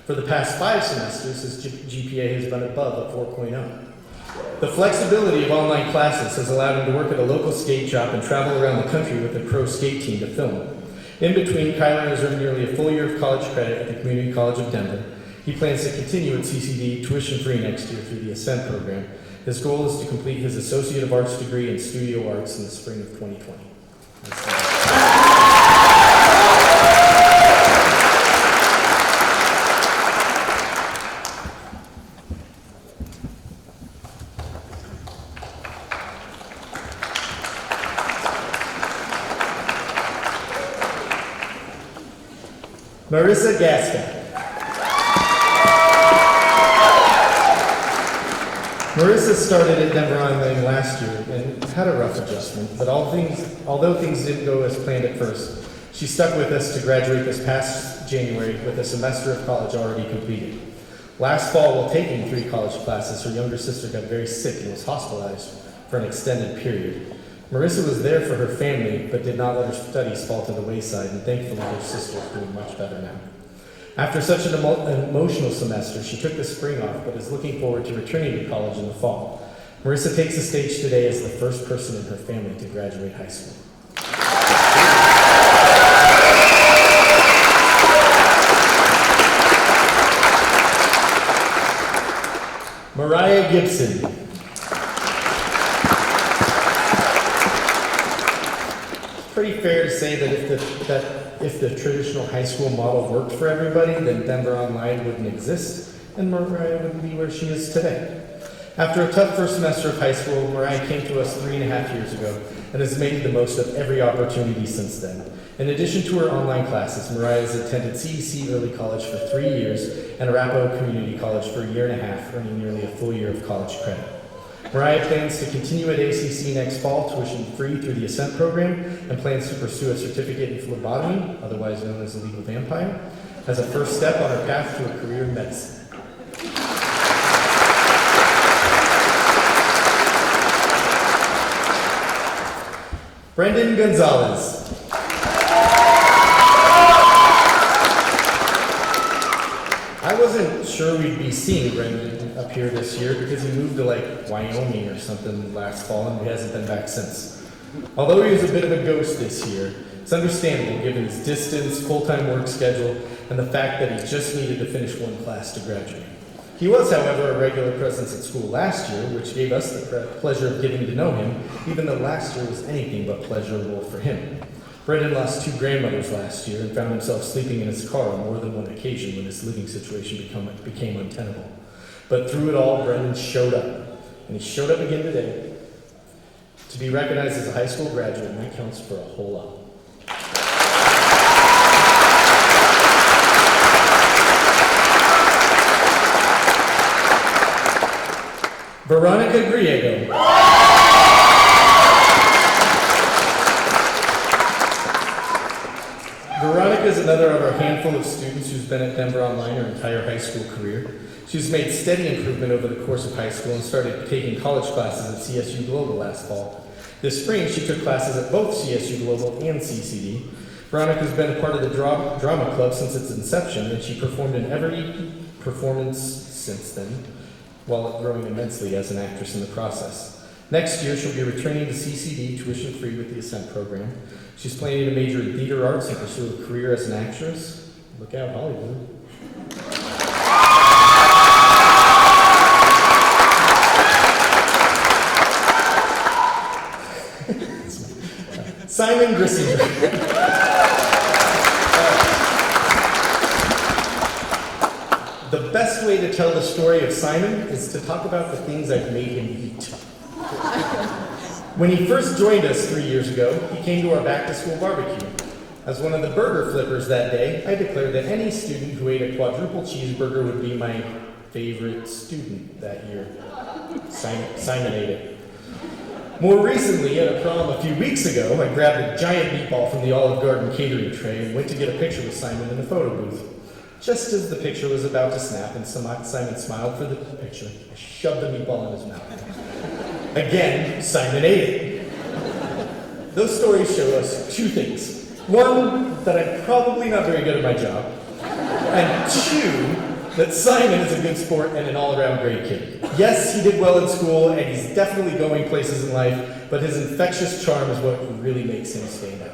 For the past 5 semesters, his GPA has been above a 4.0. The flexibility of online classes has allowed him to work at a local skate shop and travel around the country with a pro skate team to film. In between, Kyler has earned nearly a full year of college credit at the Community College of Denver. He plans to continue at CCD tuition-free next year through the Ascent program. His goal is to complete his Associate of Arts degree in Studio Arts in the spring of 2020. Marissa Gaskin. Marissa started at Denver Online last year and had a rough adjustment, but although things didn't go as planned at first, she stuck with us to graduate this past January with a semester of college already completed. Last fall, while taking 3 college classes, her younger sister got very sick and was hospitalized for an extended period. Marissa was there for her family, but did not let her studies fall to the wayside, and thankfully her sister is doing much better now. After such an emotional semester, she took the spring off, but is looking forward to returning to college in the fall. Marissa takes the stage today as the first person in her family to graduate high school. Mariah Gibson. It's pretty fair to say that if the traditional high school model worked for everybody, then Denver Online wouldn't exist, and Mariah wouldn't be where she is today. After a tough first semester of high school, Mariah came to us 3.5 years ago and has made the most of every opportunity since then. In addition to her online classes, Mariah has attended CEC Early College for 3 years and Arapahoe Community College for 1.5 years, earning nearly a full year of college credit. Mariah plans to continue at ACC next fall, tuition free through the Ascent program, and plans to pursue a certificate in phlebotomy, otherwise known as a legal vampire, as a first step on her path to a career in medicine. Brendan Gonzalez. I wasn't sure we'd be seeing Brendan up here this year because he moved to like Wyoming or something last fall and he hasn't been back since. Although he was a bit of a ghost this year, it's understandable given his distance, full-time work schedule, and the fact that he just needed to finish one class to graduate. He was, however, a regular presence at school last year, which gave us the pleasure of getting to know him, even though last year was anything but pleasurable for him. Brendan lost 2 grandmothers last year and found himself sleeping in his car on more than one occasion when his living situation became untenable. But through it all, Brendan showed up, and he showed up again today. To be recognized as a high school graduate, and that counts for a whole lot. Veronica Griego. Veronica is another of our handful of students who's been at Denver Online her entire high school career. She's made steady improvement over the course of high school and started taking college classes at CSU Global last fall. This spring, she took classes at both CSU Global and CCD. Veronica's been a part of the drama club since its inception, and she performed in every performance since then, while growing immensely as an actress in the process. Next year, she'll be returning to CCD tuition-free with the Ascent program. She's planning to major in theater arts and pursue a career as an actress. Look out, Hollywood. Simon Grissinger. The best way to tell the story of Simon is to talk about the things I've made him eat. When he first joined us 3 years ago, he came to our back-to-school barbecue. As one of the burger flippers that day, I declared that any student who ate a quadruple cheeseburger would be my favorite student that year. Simon ate it. More recently, at a prom a few weeks ago, I grabbed a giant meatball from the Olive Garden catering tray and went to get a picture with Simon in the photo booth. Just as the picture was about to snap and Simon smiled for the picture, I shoved the meatball in his mouth. Again, Simon ate it. Those stories show us 2 things. 1, that I'm probably not very good at my job. And 2, that Simon is a good sport and an all-around great kid. Yes, he did well in school and he's definitely going places in life, but his infectious charm is what really makes him stand out.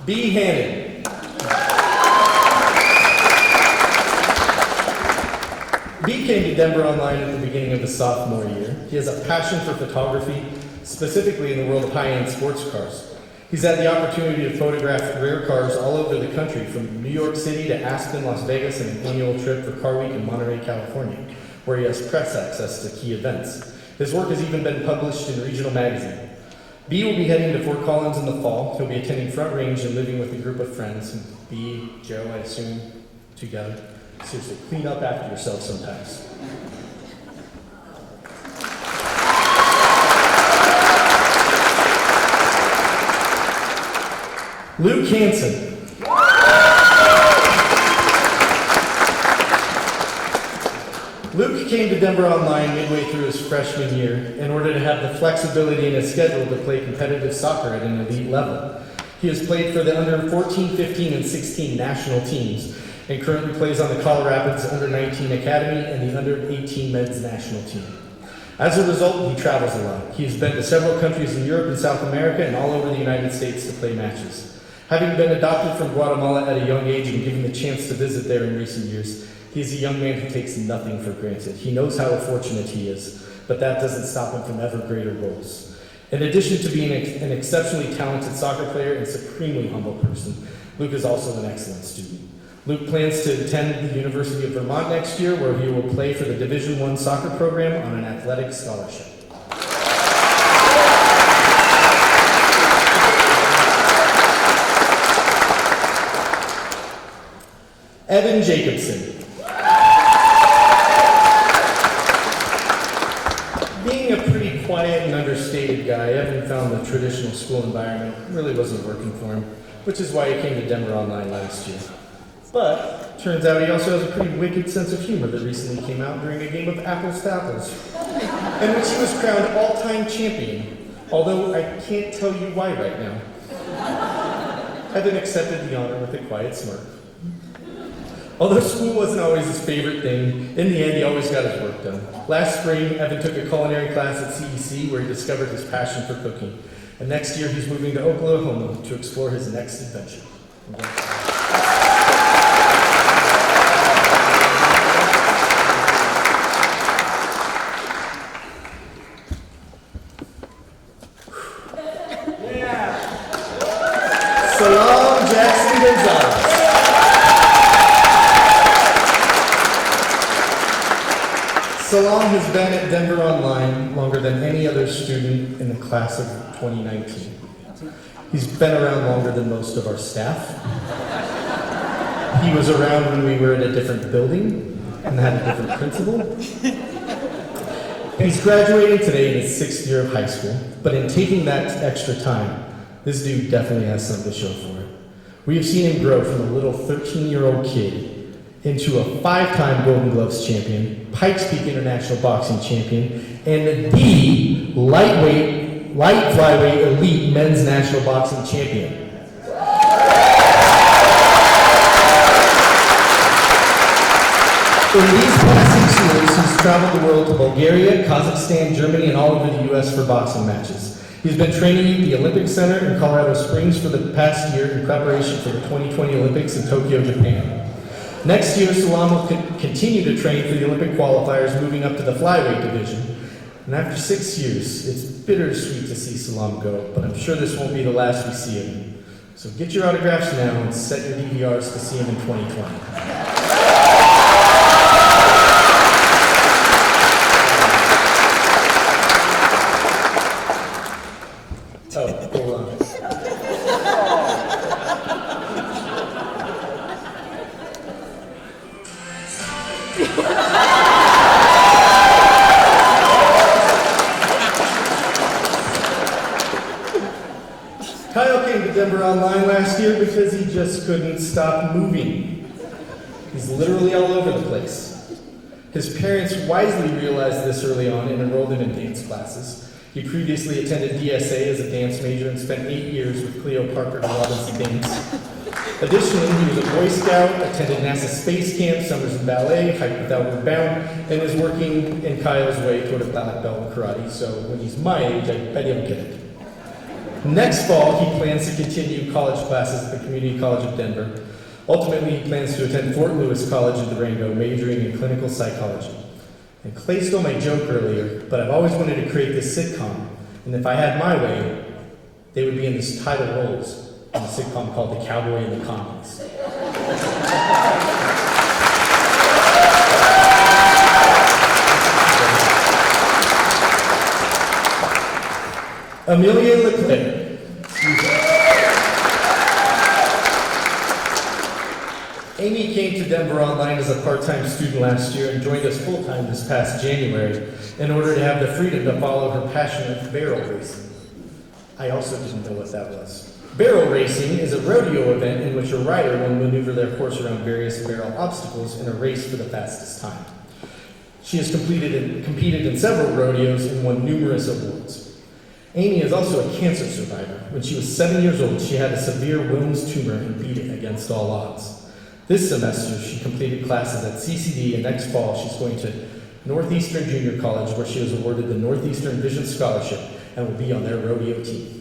B. Hannon. B came to Denver Online at the beginning of his sophomore year. He has a passion for photography, specifically in the world of high-end sports cars. He's had the opportunity to photograph rare cars all over the country, from New York City to Aspen, Las Vegas, and an annual trip for Car Week in Monterey, California, where he has press access to key events. His work has even been published in Regional Magazine. B will be heading to Fort Collins in the fall. He'll be attending Front Range and living with a group of friends. B, Joe, I assume, together. Seriously, clean up after yourself sometimes. Luke Hansen. Luke came to Denver Online midway through his freshman year in order to have the flexibility in his schedule to play competitive soccer at an elite level. He has played for the under 14, 15, and 16 national teams and currently plays on the Colorado Rapids under 19 Academy and the under 18 men's national team. As a result, he travels a lot. He has been to several countries in Europe and South America and all over the United States to play matches. Having been adopted from Guatemala at a young age and given the chance to visit there in recent years, he is a young man who takes nothing for granted. He knows how fortunate he is, but that doesn't stop him from ever greater goals. In addition to being an exceptionally talented soccer player and supremely humble person, Luke is also an excellent student. Luke plans to attend the University of Vermont next year, where he will play for the Division I soccer program on an athletic scholarship. Evan Jacobson. Being a pretty quiet and understated guy, Evan found the traditional school environment really wasn't working for him, which is why he came to Denver Online last year. But turns out he also has a pretty wicked sense of humor that recently came out during a game of apples to apples, in which he was crowned all-time champion, although I can't tell you why right now. Evan accepted the honor with a quiet smirk. Although school wasn't always his favorite thing, in the end he always got his work done. Last spring, Evan took a culinary class at CEC where he discovered his passion for cooking. And next year he's moving to Oklahoma to explore his next adventure. Salam Jackson Gonzalez. Salam has been at Denver Online longer than any other student in the class of 2019. He's been around longer than most of our staff. He was around when we were in a different building and had a different principal. He's graduating today in his 6th year of high school, but in taking that extra time, this dude definitely has something to show for it. We have seen him grow from a little 13-year-old kid into a 5-time Golden Gloves champion, Pikes Peak International Boxing champion, and the light flyweight elite men's national boxing champion. In these past 6 years, he's traveled the world to Bulgaria, Kazakhstan, Germany, and all over the U.S. for boxing matches. He's been training at the Olympic Center in Colorado Springs for the past year in preparation for the 2020 Olympics in Tokyo, Japan. Next year, Salam will continue to train for the Olympic qualifiers, moving up to the flyweight division. And after 6 years, it's bittersweet to see Salam go, but I'm sure this won't be the last we see of him. So get your autographs now and set your DVRs to see him in 2020. Oh, hold on. Kyle came to Denver Online last year because he just couldn't stop moving. He's literally all over the place. His parents wisely realized this early on and enrolled him in dance classes. He previously attended DSA as a dance major and spent 8 years with Cleo Parker and Robinson Dance. Additionally, he was a Boy Scout, attended NASA Space Camp, summers in ballet, hiked with Outward Bound, and is working in Kyle's way toward a black belt in karate. So when he's my age, I bet he'll get it. Next fall, he plans to continue college classes at the Community College of Denver. Ultimately, he plans to attend Fort Lewis College in Durango, majoring in clinical psychology. And Clay stole my joke earlier, but I've always wanted to create this sitcom. And if I had my way, they would be in these title roles in a sitcom called The Cowboy and the Commies. Amelia Leclerc. Amy came to Denver Online as a part-time student last year and joined us full-time this past January in order to have the freedom to follow her passion of barrel racing. I also didn't know what that was. Barrel racing is a rodeo event in which a rider will maneuver their horse around various barrel obstacles in a race for the fastest time. She has competed in several rodeos and won numerous awards. Amy is also a cancer survivor. When she was 7 years old, she had a severe Wilms tumor and beat it against all odds. This semester, she completed classes at CCD, and next fall, she's going to Northeastern Junior College, where she was awarded the Northeastern Vision Scholarship and will be on their rodeo team.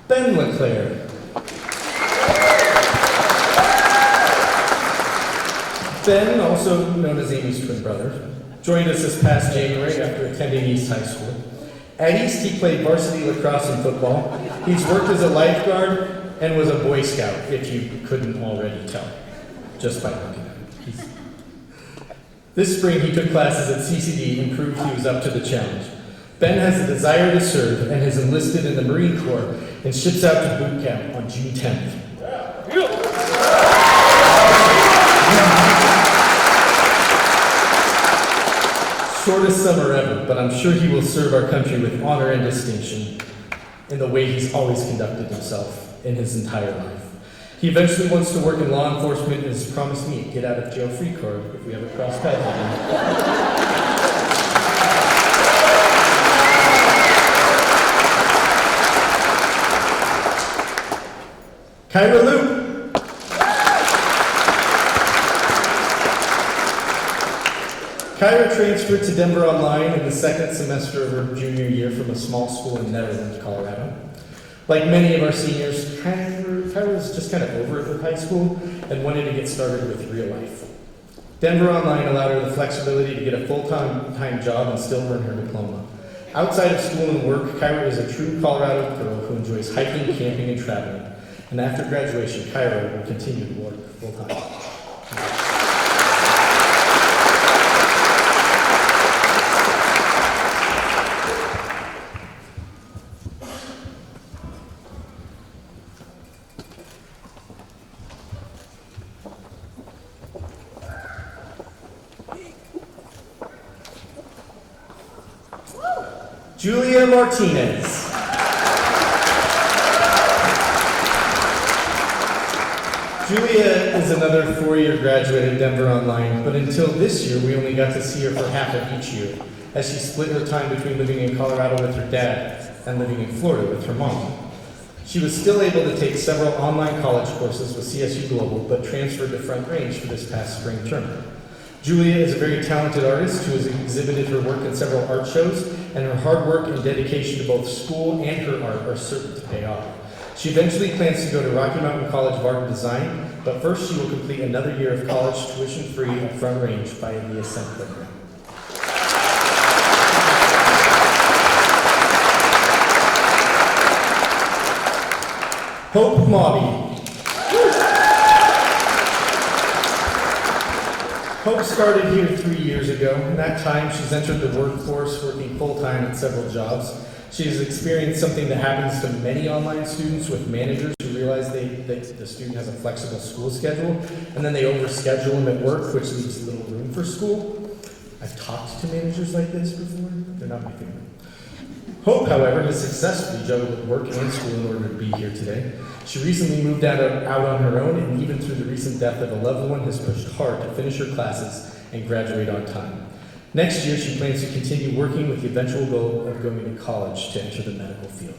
Ben LeClaire. Ben, also known as Amy's twin brother, joined us this past January after attending East High School. At East, he played varsity lacrosse and football. He's worked as a lifeguard and was a Boy Scout, if you couldn't already tell, just by looking at him. This spring, he took classes at CCD and proved he was up to the challenge. Ben has a desire to serve and has enlisted in the Marine Corps and ships out to boot camp on June 10th. Shortest summer ever, but I'm sure he will serve our country with honor and distinction in the way he's always conducted himself in his entire life. He eventually wants to work in law enforcement and has promised me a get out of jail free card if we ever cross paths again. Kyra Loop. Kyra transferred to Denver Online in the second semester of her junior year from a small school in Netherlands, Colorado. Like many of our seniors, Kyra was just kind of over it with high school and wanted to get started with real life. Denver Online allowed her the flexibility to get a full-time job and still earn her diploma. Outside of school and work, Kyra is a true Colorado girl who enjoys hiking, camping, and traveling. And after graduation, Kyra will continue to work full-time. Julia Martinez. Julia is another four-year graduate at Denver Online, but until this year, we only got to see her for half of each year, as she split her time between living in Colorado with her dad and living in Florida with her mom. She was still able to take several online college courses with CSU Global, but transferred to Front Range for this past spring term. Julia is a very talented artist who has exhibited her work in several art shows, and her hard work and dedication to both school and her art are certain to pay off. She eventually plans to go to Rocky Mountain College of Art and Design, but first she will complete another year of college tuition-free at Front Range via the Ascent program. Hope Mobby. Hope started here 3 years ago. In that time, she's entered the workforce, working full-time at several jobs. She has experienced something that happens to many online students with managers who realize that the student has a flexible school schedule, and then they overschedule them at work, which leaves little room for school. I've talked to managers like this before. They're not my favorite. Hope, however, has successfully juggled work and school in order to be here today. She recently moved out on her own, and even through the recent death of a loved one, has pushed hard to finish her classes and graduate on time. Next year, she plans to continue working with the eventual goal of going to college to enter the medical field.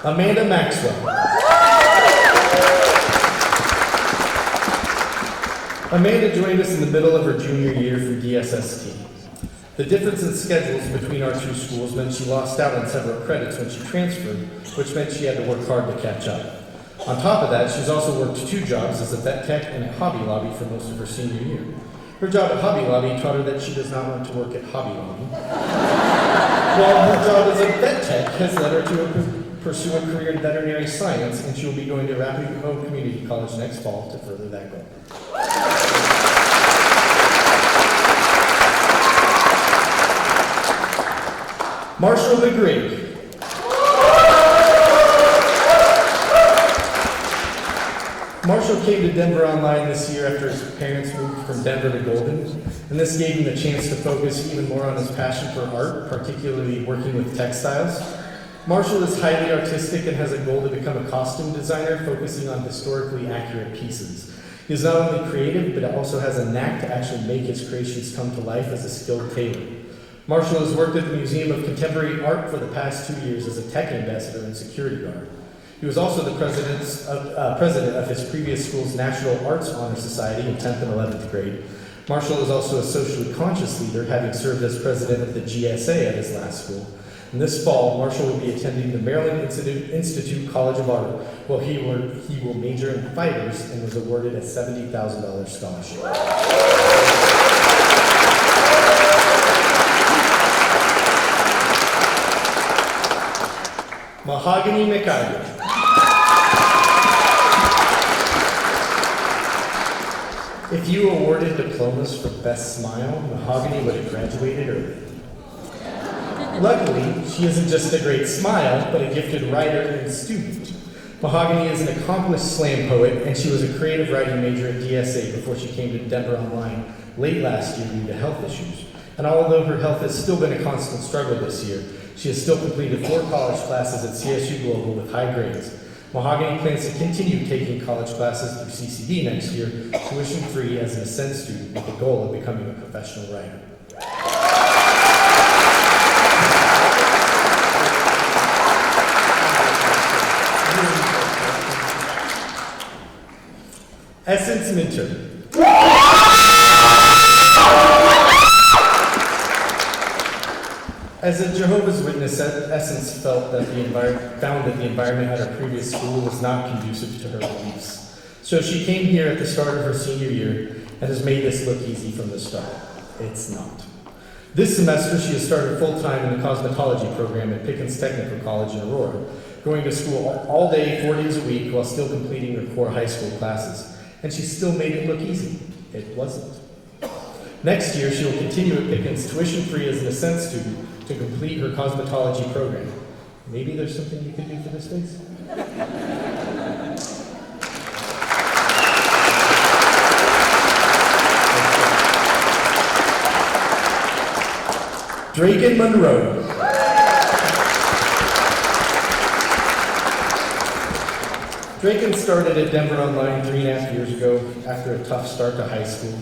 Amanda Maxwell. Amanda joined us in the middle of her junior year for DSST. The difference in schedules between our two schools meant she lost out on several credits when she transferred, which meant she had to work hard to catch up. On top of that, she's also worked 2 jobs as a vet tech and at Hobby Lobby for most of her senior year. Her job at Hobby Lobby taught her that she does not want to work at Hobby Lobby, while her job as a vet tech has led her to pursue a career in veterinary science, and she will be going to Arapahoe Community College next fall to further that goal. Marshall McGrigg. Marshall came to Denver Online this year after his parents moved from Denver to Golden, and this gave him the chance to focus even more on his passion for art, particularly working with textiles. Marshall is highly artistic and has a goal to become a costume designer, focusing on historically accurate pieces. He is not only creative, but also has a knack to actually make his creations come to life as a skilled tailor. Marshall has worked at the Museum of Contemporary Art for the past 2 years as a tech ambassador and security guard. He was also the president of his previous school's National Arts Honor Society in 10th and 11th grade. Marshall is also a socially conscious leader, having served as president of the GSA at his last school. And this fall, Marshall will be attending the Maryland Institute College of Art, where he will major in fibers and was awarded a $70,000 scholarship. Mahogany McIver. If you awarded diplomas for Best Smile, Mahogany would have graduated early. Luckily, she isn't just a great smile, but a gifted writer and student. Mahogany is an accomplished slam poet, and she was a creative writing major at DSA before she came to Denver Online late last year due to health issues. And although her health has still been a constant struggle this year, she has still completed 4 college classes at CSU Global with high grades. Mahogany plans to continue taking college classes through CCD next year, tuition-free as an Ascend student, with the goal of becoming a professional writer. Essence Minter. As a Jehovah's Witness, Essence found that the environment at her previous school was not conducive to her beliefs. So she came here at the start of her senior year and has made this look easy from the start. It's not. This semester, she has started full-time in the cosmetology program at Pickens Technical College in Aurora, going to school all day, 4 days a week, while still completing her core high school classes. And she still made it look easy. It wasn't. Next year, she will continue at Pickens tuition-free as an Ascent student to complete her cosmetology program. Maybe there's something you can do for this face? Draken Monroe. Draken started at Denver Online 3.5 years ago after a tough start to high school.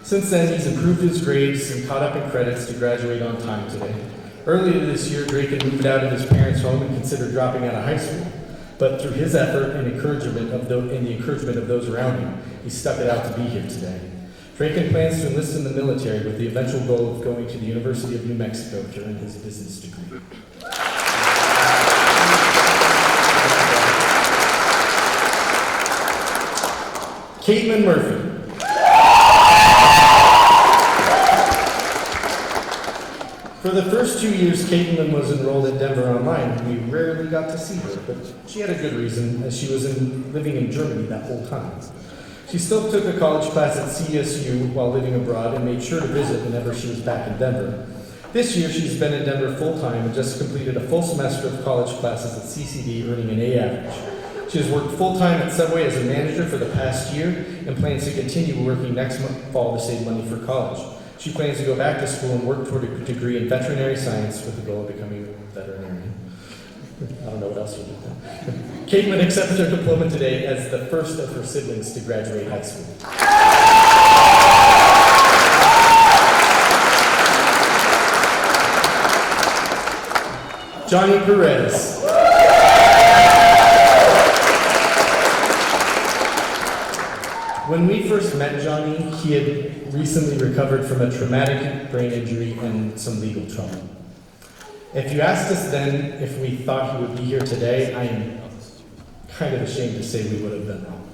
Since then, he's improved his grades and caught up in credits to graduate on time today. Earlier this year, Draken moved out of his parents' home and considered dropping out of high school. But through his effort and the encouragement of those around him, he stuck it out to be here today. Draken plans to enlist in the military with the eventual goal of going to the University of New Mexico to earn his business degree. Caitlin Murphy. For the first 2 years Caitlin was enrolled at Denver Online, we rarely got to see her, but she had a good reason, as she was living in Germany that whole time. She still took a college class at CSU while living abroad and made sure to visit whenever she was back in Denver. This year, she's been in Denver full-time and just completed a full semester of college classes at CCD, earning an A average. She has worked full-time at Subway as a manager for the past year and plans to continue working next fall to save money for college. She plans to go back to school and work toward a degree in veterinary science with the goal of becoming a veterinarian. I don't know what else you do then. Caitlin accepted her diploma today as the first of her siblings to graduate high school. Johnny Perez. When we first met Johnny, he had recently recovered from a traumatic brain injury and some legal trouble. If you asked us then if we thought he would be here today, I am kind of ashamed to say we would have been wrong.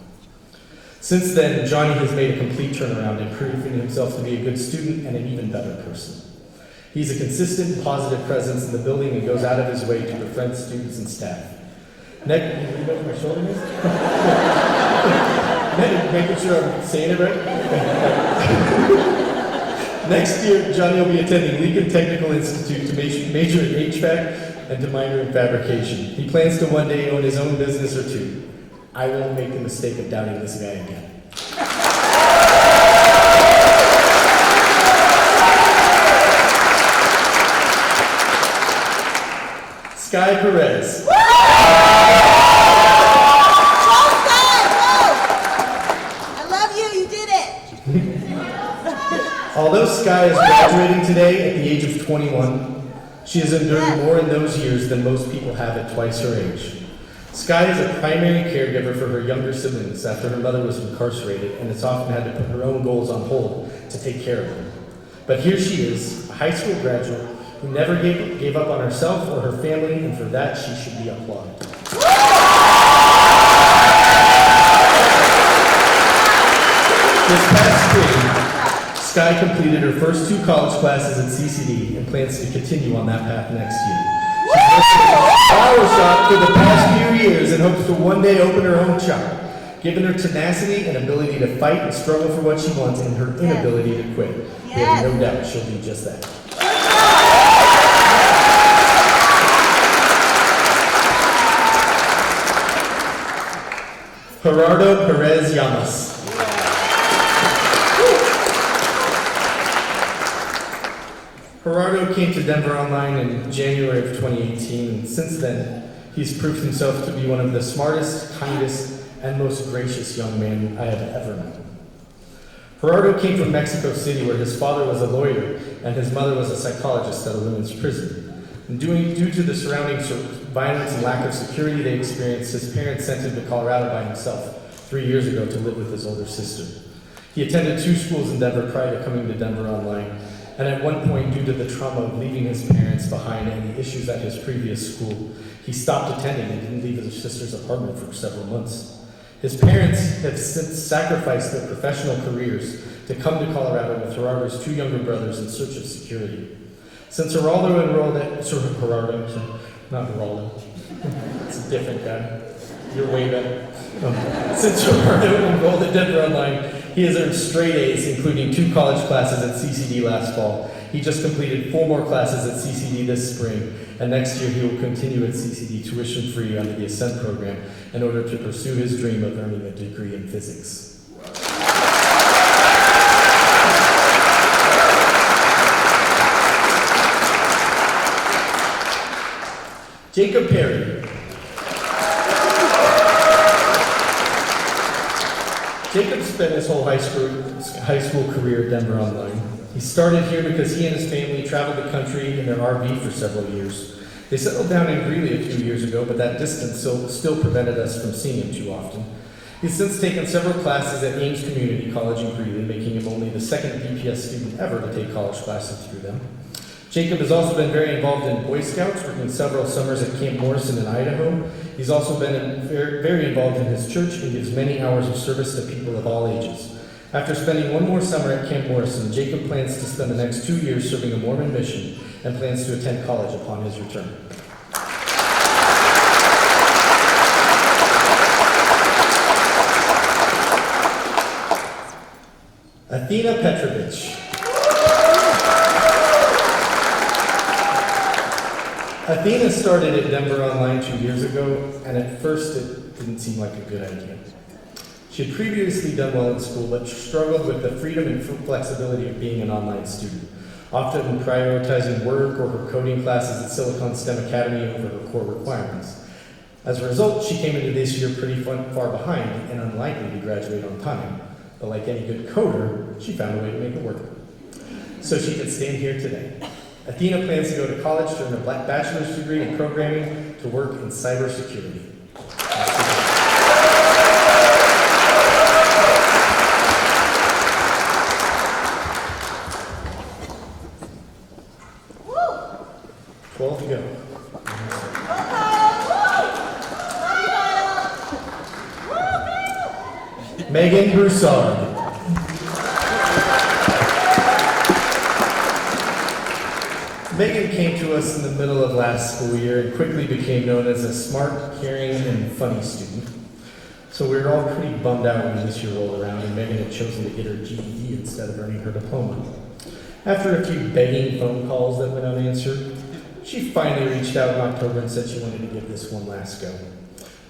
Since then, Johnny has made a complete turnaround and proven himself to be a good student and an even better person. He's a consistent and positive presence in the building and goes out of his way to befriend students and staff. Next, you read over my shoulder, making sure I'm saying it right. Next year, Johnny will be attending Lincoln Technical Institute to major in HVAC and to minor in fabrication. He plans to one day own his own business or two. I won't make the mistake of doubting this guy again. Sky Perez. I love you, you did it. Although Sky is graduating today at the age of 21, she has endured more in those years than most people have at twice her age. Sky is a primary caregiver for her younger siblings after her mother was incarcerated and has often had to put her own goals on hold to take care of them. But here she is, a high school graduate who never gave up on herself or her family, and for that she should be applauded. This past spring, Sky completed her first 2 college classes at CCD and plans to continue on that path next year. She's worked at a flower shop for the past few years and hopes to one day open her own shop. Given her tenacity and ability to fight and struggle for what she wants and her inability to quit, we have no doubt she'll do just that. Gerardo Perez Llamas. Gerardo came to Denver Online in January of 2018, and since then, he's proved himself to be one of the smartest, kindest, and most gracious young men I have ever known. Gerardo came from Mexico City, where his father was a lawyer and his mother was a psychologist at a women's prison. And due to the surrounding violence and lack of security they experienced, his parents sent him to Colorado by himself 3 years ago to live with his older sister. He attended 2 schools in Denver prior to coming to Denver Online, and at one point, due to the trauma of leaving his parents behind and the issues at his previous school, he stopped attending and didn't leave his sister's apartment for several months. His parents have since sacrificed their professional careers to come to Colorado with Gerardo's 2 younger brothers in search of security. Since Gerardo enrolled at, not Geraldo, it's a different guy. You're way better. Since Gerardo enrolled at Denver Online, he has earned straight A's, including 2 college classes at CCD last fall. He just completed 4 more classes at CCD this spring, and next year he will continue at CCD tuition-free under the Ascent program in order to pursue his dream of earning a degree in physics. Jacob Perry. Jacob spent his whole high school career at Denver Online. He started here because he and his family traveled the country in their RV for several years. They settled down in Greeley a few years ago, but that distance still prevented us from seeing him too often. He's since taken several classes at Ames Community College in Greeley, making him only the 2nd DPS student ever to take college classes through them. Jacob has also been very involved in Boy Scouts, working several summers at Camp Morrison in Idaho. He's also been very involved in his church and gives many hours of service to people of all ages. After spending 1 more summer at Camp Morrison, Jacob plans to spend the next 2 years serving a Mormon mission and plans to attend college upon his return. Athena Petrovich. Athena started at Denver Online 2 years ago, and at first it didn't seem like a good idea. She had previously done well in school, but struggled with the freedom and flexibility of being an online student, often prioritizing work or her coding classes at Silicon STEM Academy over her core requirements. As a result, she came into this year pretty far behind and unlikely to graduate on time. But like any good coder, she found a way to make it work. So she could stand here today. Athena plans to go to college to earn a bachelor's degree in programming to work in cybersecurity. Woo! 12 to go. Megan Broussard. Megan came to us in the middle of last school year and quickly became known as a smart, caring, and funny student. So we were all pretty bummed out when this year rolled around and Megan had chosen to get her GED instead of earning her diploma. After a few begging phone calls that went unanswered, she finally reached out in October and said she wanted to give this one last go.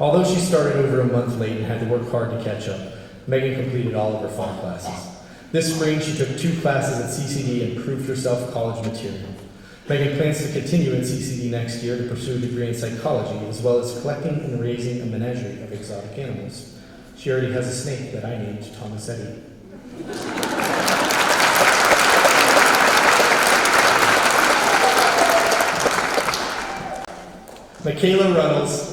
Although she started over a month late and had to work hard to catch up, Megan completed all of her fall classes. This spring, she took 2 classes at CCD and proved herself college material. Megan plans to continue at CCD next year to pursue a degree in psychology, as well as collecting and raising a menagerie of exotic animals. She already has a snake that I named Thomas Eddie. Michaela Runnels.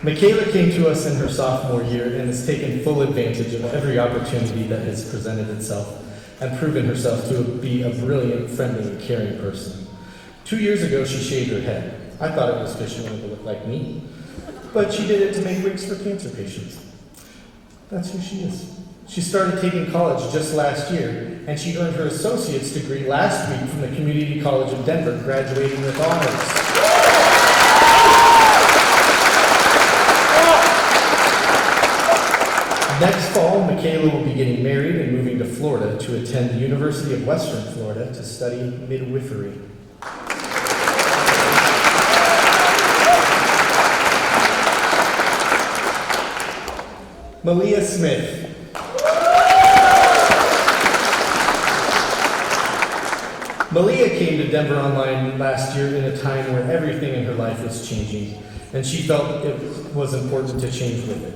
Michaela came to us in her sophomore year and has taken full advantage of every opportunity that has presented itself and proven herself to be a brilliant, friendly, and caring person. 2 years ago, she shaved her head. I thought it was because she wanted to look like me, but she did it to make wigs for cancer patients. That's who she is. She started taking college just last year, and she earned her associate's degree last week from the Community College of Denver, graduating with honors. Next fall, Michaela will be getting married and moving to Florida to attend the University of Western Florida to study midwifery. Malia Smith. Malia came to Denver Online last year in a time where everything in her life was changing, and she felt it was important to change with it.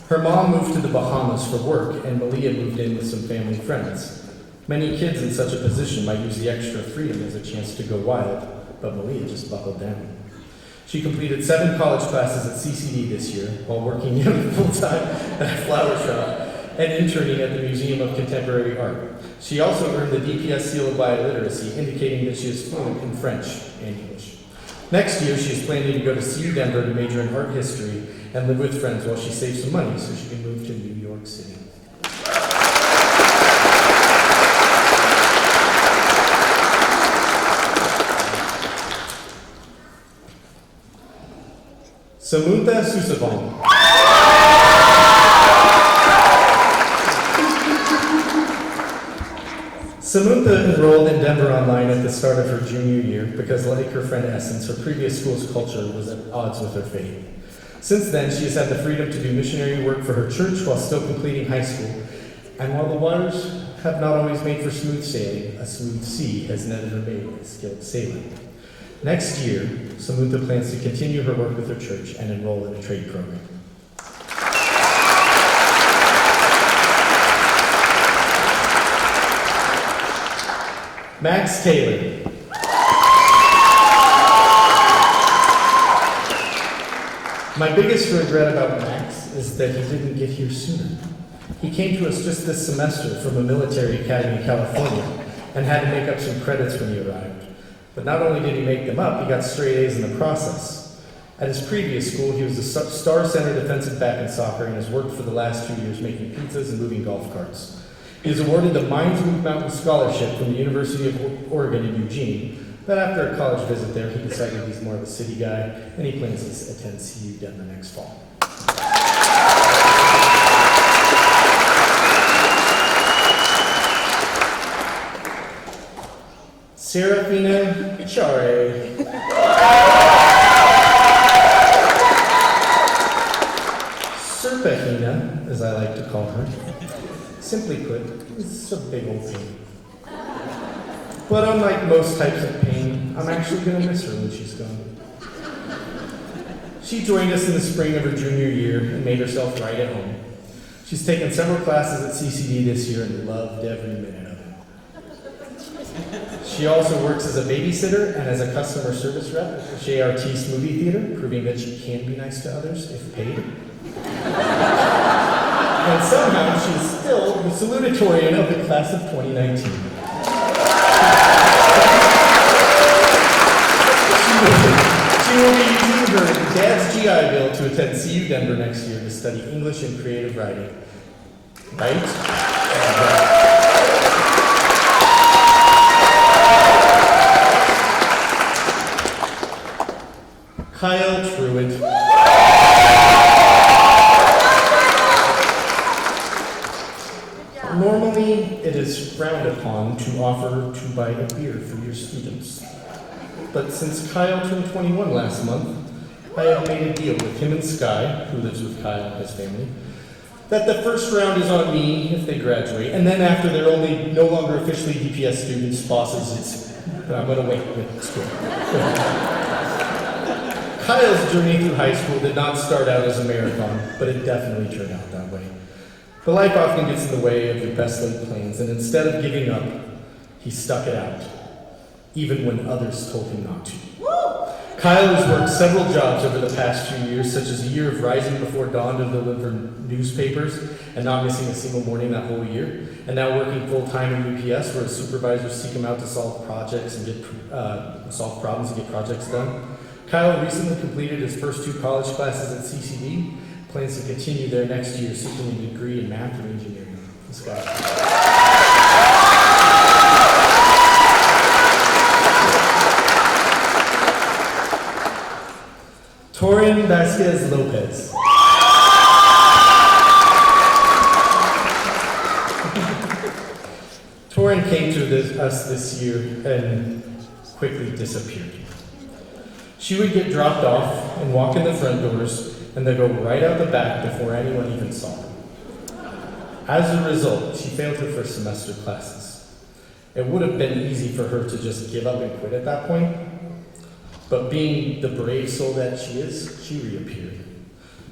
Her mom moved to the Bahamas for work, and Malia moved in with some family friends. Many kids in such a position might use the extra freedom as a chance to go wild, but Malia just buckled down. She completed 7 college classes at CCD this year, while working nearly full-time at a flower shop and interning at the Museum of Contemporary Art. She also earned the DPS Seal of Bioliteracy, indicating that she is fluent in French and English. Next year, she is planning to go to CU Denver to major in art history and live with friends while she saves some money so she can move to New York City. Samantha Susavong. Samantha enrolled in Denver Online at the start of her junior year because, like her friend Essence, her previous school's culture was at odds with her faith. Since then, she has had the freedom to do missionary work for her church while still completing high school. And while the waters have not always made for smooth sailing, a smooth sea has never made a skilled sailor. Next year, Samantha plans to continue her work with her church and enroll in a trade program. Max Taylor. My biggest regret about Max is that he didn't get here sooner. He came to us just this semester from a military academy in California and had to make up some credits when he arrived. But not only did he make them up, he got straight A's in the process. At his previous school, he was a Star Center defensive back in soccer and has worked for the last 2 years making pizzas and moving golf carts. He was awarded the Mines Move Mountain Scholarship from the University of Oregon in Eugene, but after a college visit there, he decided he's more of a city guy, and he plans to attend CU Denver next fall. Serafina Chare. Serpahina, as I like to call her. Simply put, it's a big old pain. But unlike most types of pain, I'm actually going to miss her when she's gone. She joined us in the spring of her junior year and made herself right at home. She's taken several classes at CCD this year and loved every minute of it. She also works as a babysitter and as a customer service rep at the Chez Artistes movie theater, proving that she can be nice to others if paid. And somehow she is still the salutatorian of the class of 2019. She will be using her dad's GI Bill to attend CU Denver next year to study English and creative writing. Right? Kyle Truitt. Normally, it is frowned upon to offer to buy a beer for your students. but since Kyle turned 21 last month, I have made a deal with him and Sky, who lives with Kyle and his family, that the first round is on me if they graduate, and then after they're no longer officially DPS students, bosses, I'm gonna wait with school. Kyle's journey through high school did not start out as a marathon, but it definitely turned out that way. But life often gets in the way of your best laid plans, and instead of giving up, he stuck it out, even when others told him not to. Kyle has worked several jobs over the past few years, such as a year of rising before dawn to deliver newspapers and not missing a single morning that whole year, and now working full-time in UPS, where his supervisors seek him out to solve projects and solve problems and get projects done. Kyle recently completed his first 2 college classes at CCD, plans to continue there next year, seeking a degree in math and engineering. Let's go. Torin Vasquez Lopez. Torin came to us this year and quickly disappeared. She would get dropped off and walk in the front doors and then go right out the back before anyone even saw her. As a result, she failed her first semester classes. It would have been easy for her to just give up and quit at that point, but being the brave soul that she is, she reappeared.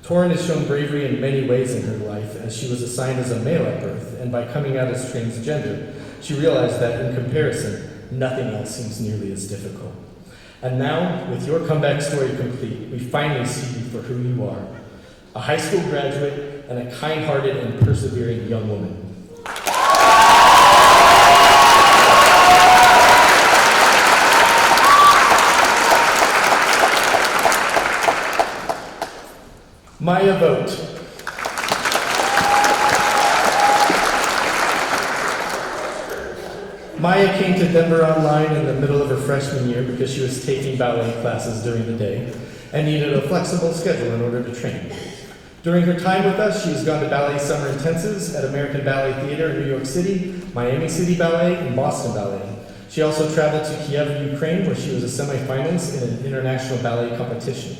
Torin has shown bravery in many ways in her life, as she was assigned as a male at birth, and by coming out as transgender, she realized that in comparison, nothing else seems nearly as difficult. And now, with your comeback story complete, we finally see you for who you are, a high school graduate and a kind-hearted and persevering young woman. Maya Vogt. Maya came to Denver Online in the middle of her freshman year because she was taking ballet classes during the day and needed a flexible schedule in order to train. During her time with us, she has gone to ballet summer intensives at American Ballet Theater in New York City, Miami City Ballet, and Boston Ballet. She also traveled to Kiev, Ukraine, where she was a semifinalist in an international ballet competition.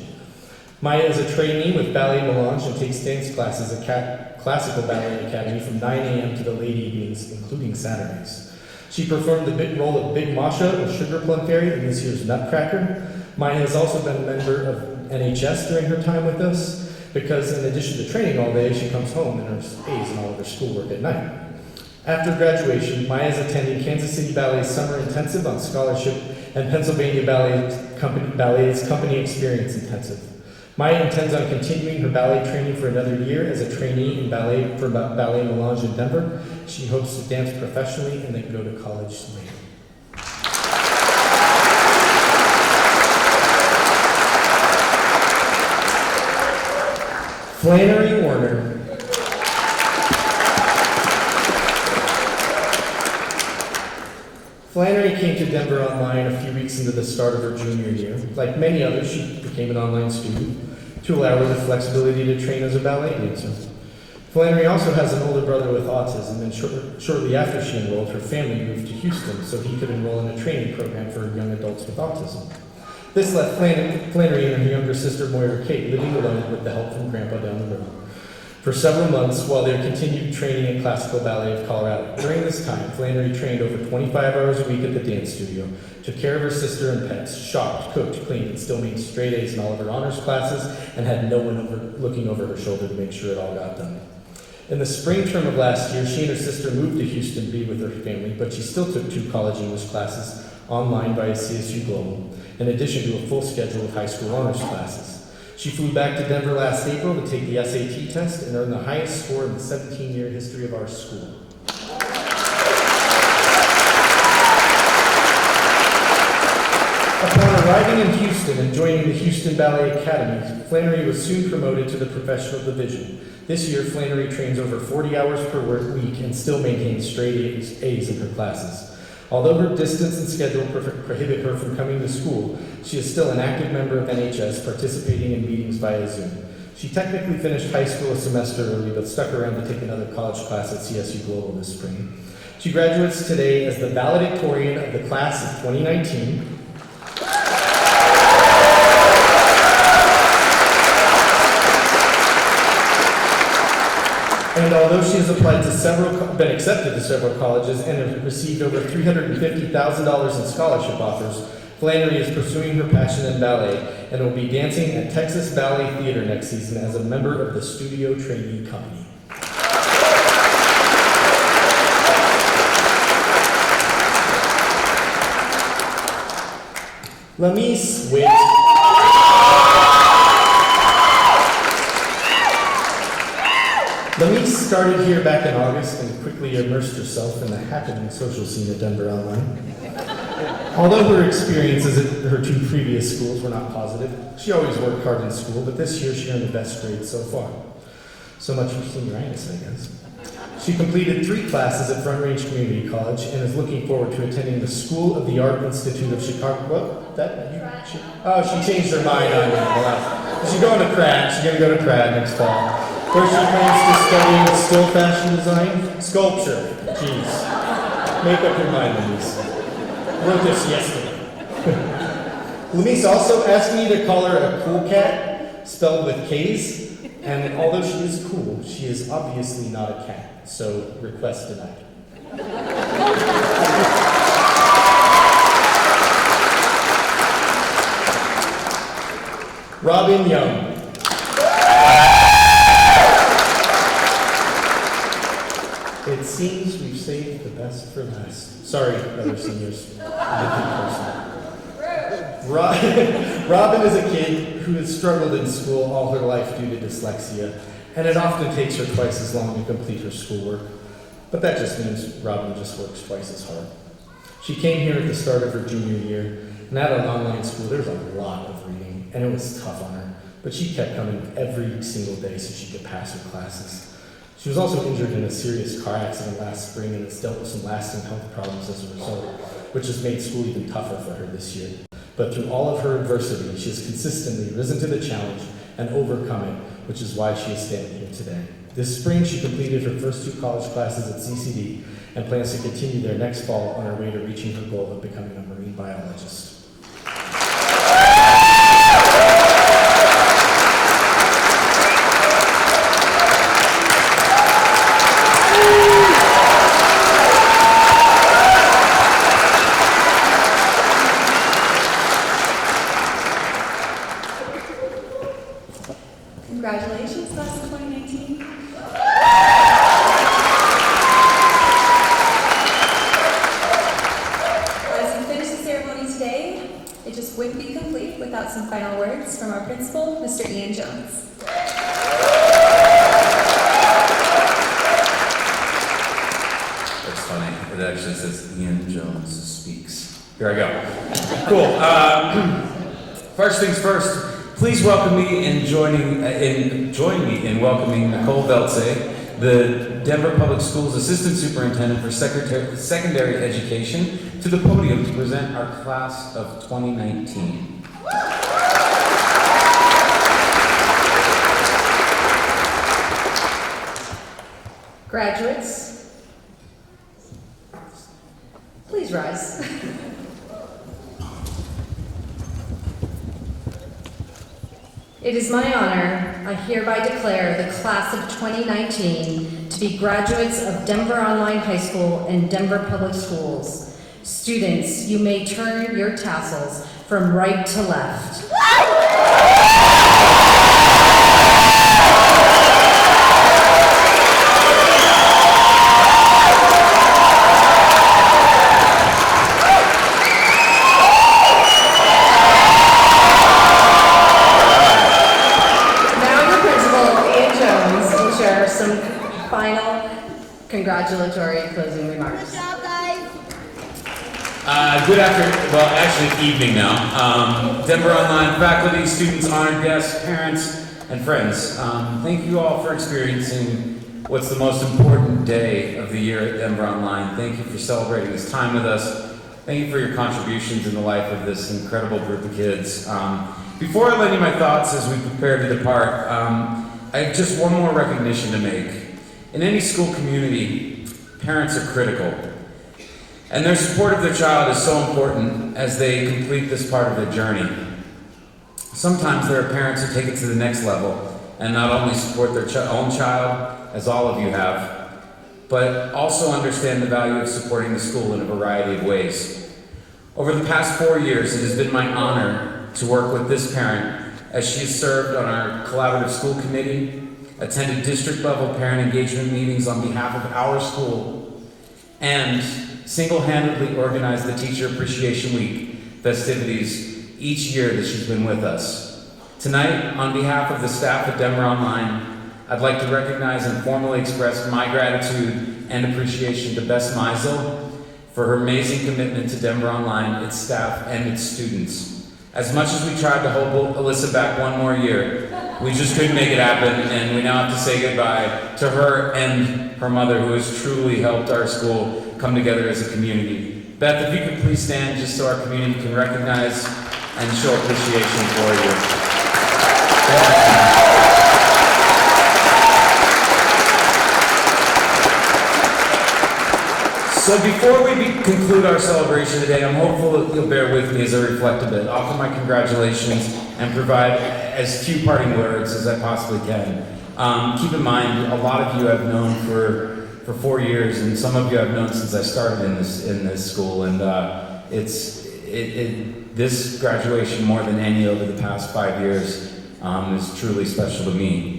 Maya is a trainee with Ballet Melange and takes dance classes at Classical Ballet Academy from 9 a.m. to the late evenings, including Saturdays. She performed the big role of Big Masha or Sugar Plum Fairy in this year's Nutcracker. Maya has also been a member of NHS during her time with us, because in addition to training all day, she comes home and earns A's in all of her schoolwork at night. After graduation, Maya is attending Kansas City Ballet's Summer Intensive on scholarship and Pennsylvania Ballet's Company Experience Intensive. Maya intends on continuing her ballet training for another year as a trainee in ballet for Ballet Melange in Denver. She hopes to dance professionally and then go to college later. Flannery Warner. Flannery came to Denver Online a few weeks into the start of her junior year. Like many others, she became an online student to allow her the flexibility to train as a ballet dancer. Flannery also has an older brother with autism, and shortly after she enrolled, her family moved to Houston so he could enroll in a training program for young adults with autism. This left Flannery and her younger sister Moira Kate living alone with the help from Grandpa down the road for several months while they continued training in Classical Ballet of Colorado. During this time, Flannery trained over 25 hours a week at the dance studio, took care of her sister and pets, shopped, cooked, cleaned, and still made straight A's in all of her honors classes, and had no one looking over her shoulder to make sure it all got done. In the spring term of last year, she and her sister moved to Houston to be with her family, but she still took 2 college English classes online via CSU Global, in addition to a full schedule of high school honors classes. She flew back to Denver last April to take the SAT test and earned the highest score in the 17-year history of our school. Upon arriving in Houston and joining the Houston Ballet Academy, Flannery was soon promoted to the professional division. This year, Flannery trains over 40 hours per week and still maintains straight A's in her classes. Although her distance and schedule prohibit her from coming to school, she is still an active member of NHS, participating in meetings via Zoom. She technically finished high school a semester early, but stuck around to take another college class at CSU Global this spring. She graduates today as the valedictorian of the class of 2019. And although she has applied to been accepted to several colleges and has received over $350,000 in scholarship offers, Flannery is pursuing her passion in ballet and will be dancing at Texas Ballet Theater next season as a member of the Studio Trainee Company. Lamise Witt. Lamise started here back in August and quickly immersed herself in the happening social scene at Denver Online. Although her experiences at her two previous schools were not positive, she always worked hard in school, but this year she earned the best grade so far. So much for senioritis, I guess. She completed 3 classes at Front Range Community College and is looking forward to attending the School of the Art Institute of Chicago. What? She changed her mind on me. She's going to Pratt. She's going to go to Pratt next fall, where she plans to study still fashion design, sculpture. Jeez. Make up your mind, Lamise. I wrote this yesterday. Lamise also asked me to call her a cool cat, spelled with K's, and although she is cool, she is obviously not a cat, so request denied. Robin Young. It seems we've saved the best for last. Sorry, other seniors. Robin is a kid who has struggled in school all her life due to dyslexia, and it often takes her twice as long to complete her schoolwork. But that just means Robin just works twice as hard. She came here at the start of her junior year, and at an online school, there's a lot of reading, and it was tough on her. But she kept coming every single day so she could pass her classes. She was also injured in a serious car accident last spring and has dealt with some lasting health problems as a result, which has made school even tougher for her this year. But through all of her adversity, she has consistently risen to the challenge and overcome it, which is why she is standing here today. This spring, she completed her first 2 college classes at CCD and plans to continue there next fall on her way to reaching her goal of becoming a marine biologist. Congratulations, class of 2019. As we finish the ceremony today, it just wouldn't be complete without some final words from our principal, Mr. Ian Jones. That's funny. It actually says Ian Jones speaks. Here I go. Cool. First things first. Please welcome me in join me in welcoming Nicole Beltze, the Denver Public Schools Assistant Superintendent for Secondary Education, to the podium to present our class of 2019. Graduates, please rise. It is my honor, I hereby declare the class of 2019 to be graduates of Denver Online High School and Denver Public Schools. Students, you may turn your tassels from right to left. Congratulatory closing remarks. Good job, guys. Good afternoon, well, actually evening now. Denver Online faculty, students, honored guests, parents, and friends. Thank you all for experiencing what's the most important day of the year at Denver Online. Thank you for celebrating this time with us. Thank you for your contributions in the life of this incredible group of kids. Before I lend you my thoughts as we prepare to depart, I have just one more recognition to make. In any school community, parents are critical, and their support of their child is so important as they complete this part of their journey. Sometimes there are parents who take it to the next level and not only support their own child, as all of you have, but also understand the value of supporting the school in a variety of ways. Over the past 4 years, it has been my honor to work with this parent as she has served on our collaborative school committee, attended district-level parent engagement meetings on behalf of our school, and single-handedly organized the Teacher Appreciation Week festivities each year that she's been with us. Tonight, on behalf of the staff at Denver Online, I'd like to recognize and formally express my gratitude and appreciation to Bess Meisel for her amazing commitment to Denver Online, its staff, and its students. As much as we tried to hold Alyssa back one more year, we just couldn't make it happen, and we now have to say goodbye to her and her mother, who has truly helped our school come together as a community. Beth, if you could please stand just so our community can recognize and show appreciation for you. So before we conclude our celebration today, I'm hopeful that you'll bear with me as I reflect a bit, offer my congratulations, and provide as few parting words as I possibly can. Keep in mind, a lot of you I've known for 4 years, and some of you I've known since I started in this school, and this graduation, more than any over the past 5 years, is truly special to me.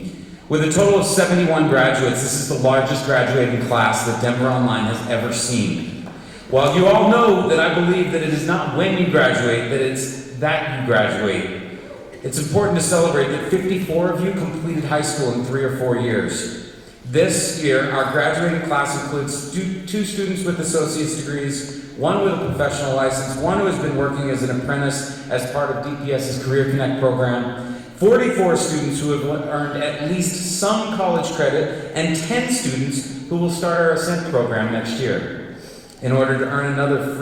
With a total of 71 graduates, this is the largest graduating class that Denver Online has ever seen. While you all know that I believe that it is not when you graduate, that it's that you graduate, it's important to celebrate that 54 of you completed high school in 3 or 4 years. This year, our graduating class includes 2 students with associate's degrees, 1 with a professional license, 1 who has been working as an apprentice as part of DPS's Career Connect program, 44 students who have earned at least some college credit, and 10 students who will start our Ascent program next year in order to earn another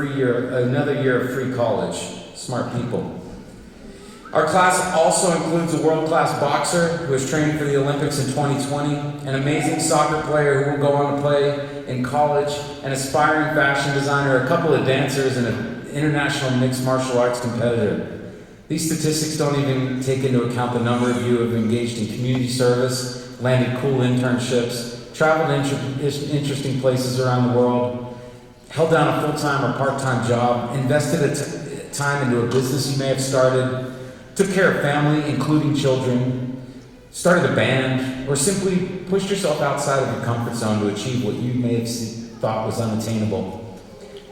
year of free college. Smart people. Our class also includes a world-class boxer who is training for the Olympics in 2020, an amazing soccer player who will go on to play in college, an aspiring fashion designer, a couple of dancers, and an international mixed martial arts competitor. These statistics don't even take into account the number of you who have engaged in community service, landed cool internships, traveled to interesting places around the world, held down a full-time or part-time job, invested time into a business you may have started, took care of family, including children, started a band, or simply pushed yourself outside of your comfort zone to achieve what you may have thought was unattainable.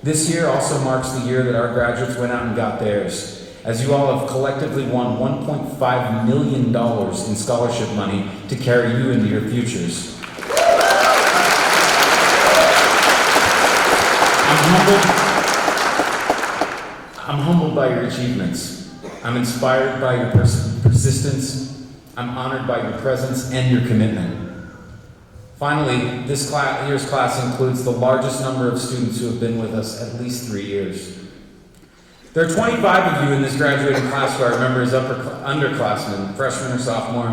This year also marks the year that our graduates went out and got theirs, as you all have collectively won $1.5 million in scholarship money to carry you into your futures. I'm humbled by your achievements. I'm inspired by your persistence. I'm honored by your presence and your commitment. Finally, this year's class includes the largest number of students who have been with us at least 3 years. There are 25 of you in this graduating class who I remember as underclassmen, freshman or sophomore.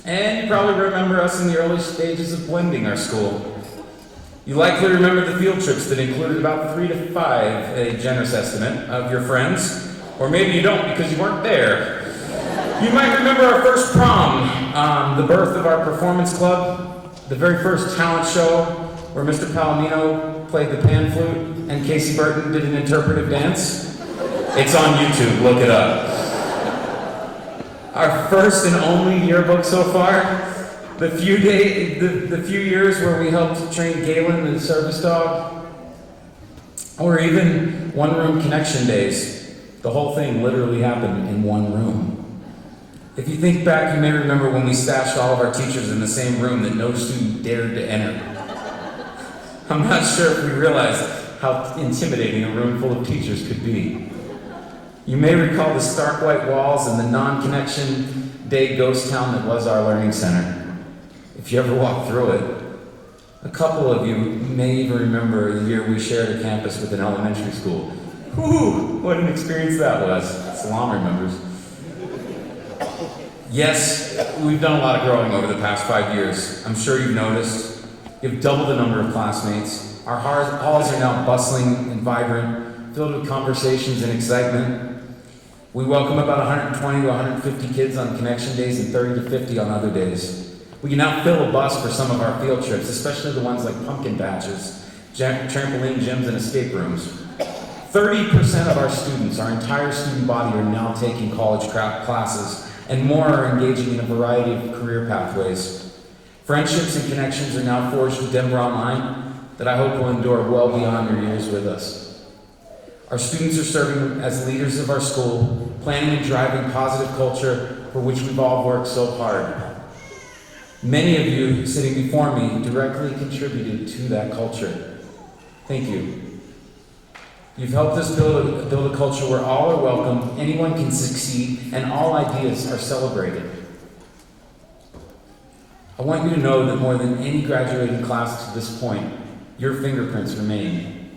And you probably remember us in the early stages of blending our school. You likely remember the field trips that included about 3 to 5, a generous estimate, of your friends. Or maybe you don't because you weren't there. You might remember our first prom, the birth of our performance club, the very first talent show where Mr. Palomino played the pan flute and Casey Burton did an interpretive dance. It's on YouTube, look it up. Our first and only yearbook so far, the few years where we helped train Galen the service dog, or even one-room connection days. The whole thing literally happened in one room. If you think back, you may remember when we stashed all of our teachers in the same room that no student dared to enter. I'm not sure if we realized how intimidating a room full of teachers could be. You may recall the stark white walls and the non-connection day ghost town that was our learning center. If you ever walked through it, a couple of you may even remember the year we shared a campus with an elementary school. Whew, what an experience that was. Salam remembers. Yes, we've done a lot of growing over the past 5 years. I'm sure you've noticed. You've doubled the number of classmates. Our halls are now bustling and vibrant, filled with conversations and excitement. We welcome about 120 to 150 kids on connection days and 30 to 50 on other days. We can now fill a bus for some of our field trips, especially the ones like pumpkin patches, trampoline gyms, and escape rooms. 30% of our students, our entire student body, are now taking college classes, and more are engaging in a variety of career pathways. Friendships and connections are now forged with Denver Online that I hope will endure well beyond your years with us. Our students are serving as leaders of our school, planning and driving positive culture for which we've all worked so hard. Many of you sitting before me directly contributed to that culture. Thank you. You've helped us build a culture where all are welcome, anyone can succeed, and all ideas are celebrated. I want you to know that more than any graduating class to this point, your fingerprints remain.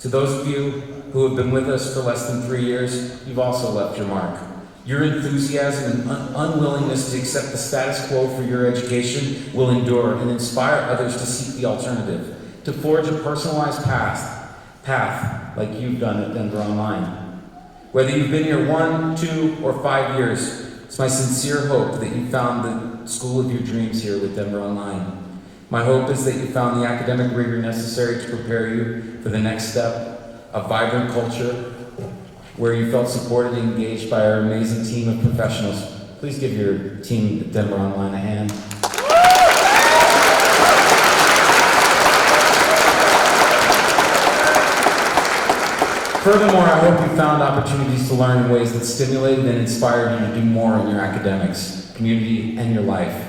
To those of you who have been with us for less than 3 years, you've also left your mark. Your enthusiasm and unwillingness to accept the status quo for your education will endure and inspire others to seek the alternative, to forge a personalized path like you've done at Denver Online. Whether you've been here 1, 2, or 5 years, it's my sincere hope that you found the school of your dreams here with Denver Online. My hope is that you found the academic rigor necessary to prepare you for the next step, a vibrant culture where you felt supported and engaged by our amazing team of professionals. Please give your team at Denver Online a hand. Furthermore, I hope you found opportunities to learn in ways that stimulated and inspired you to do more in your academics, community, and your life.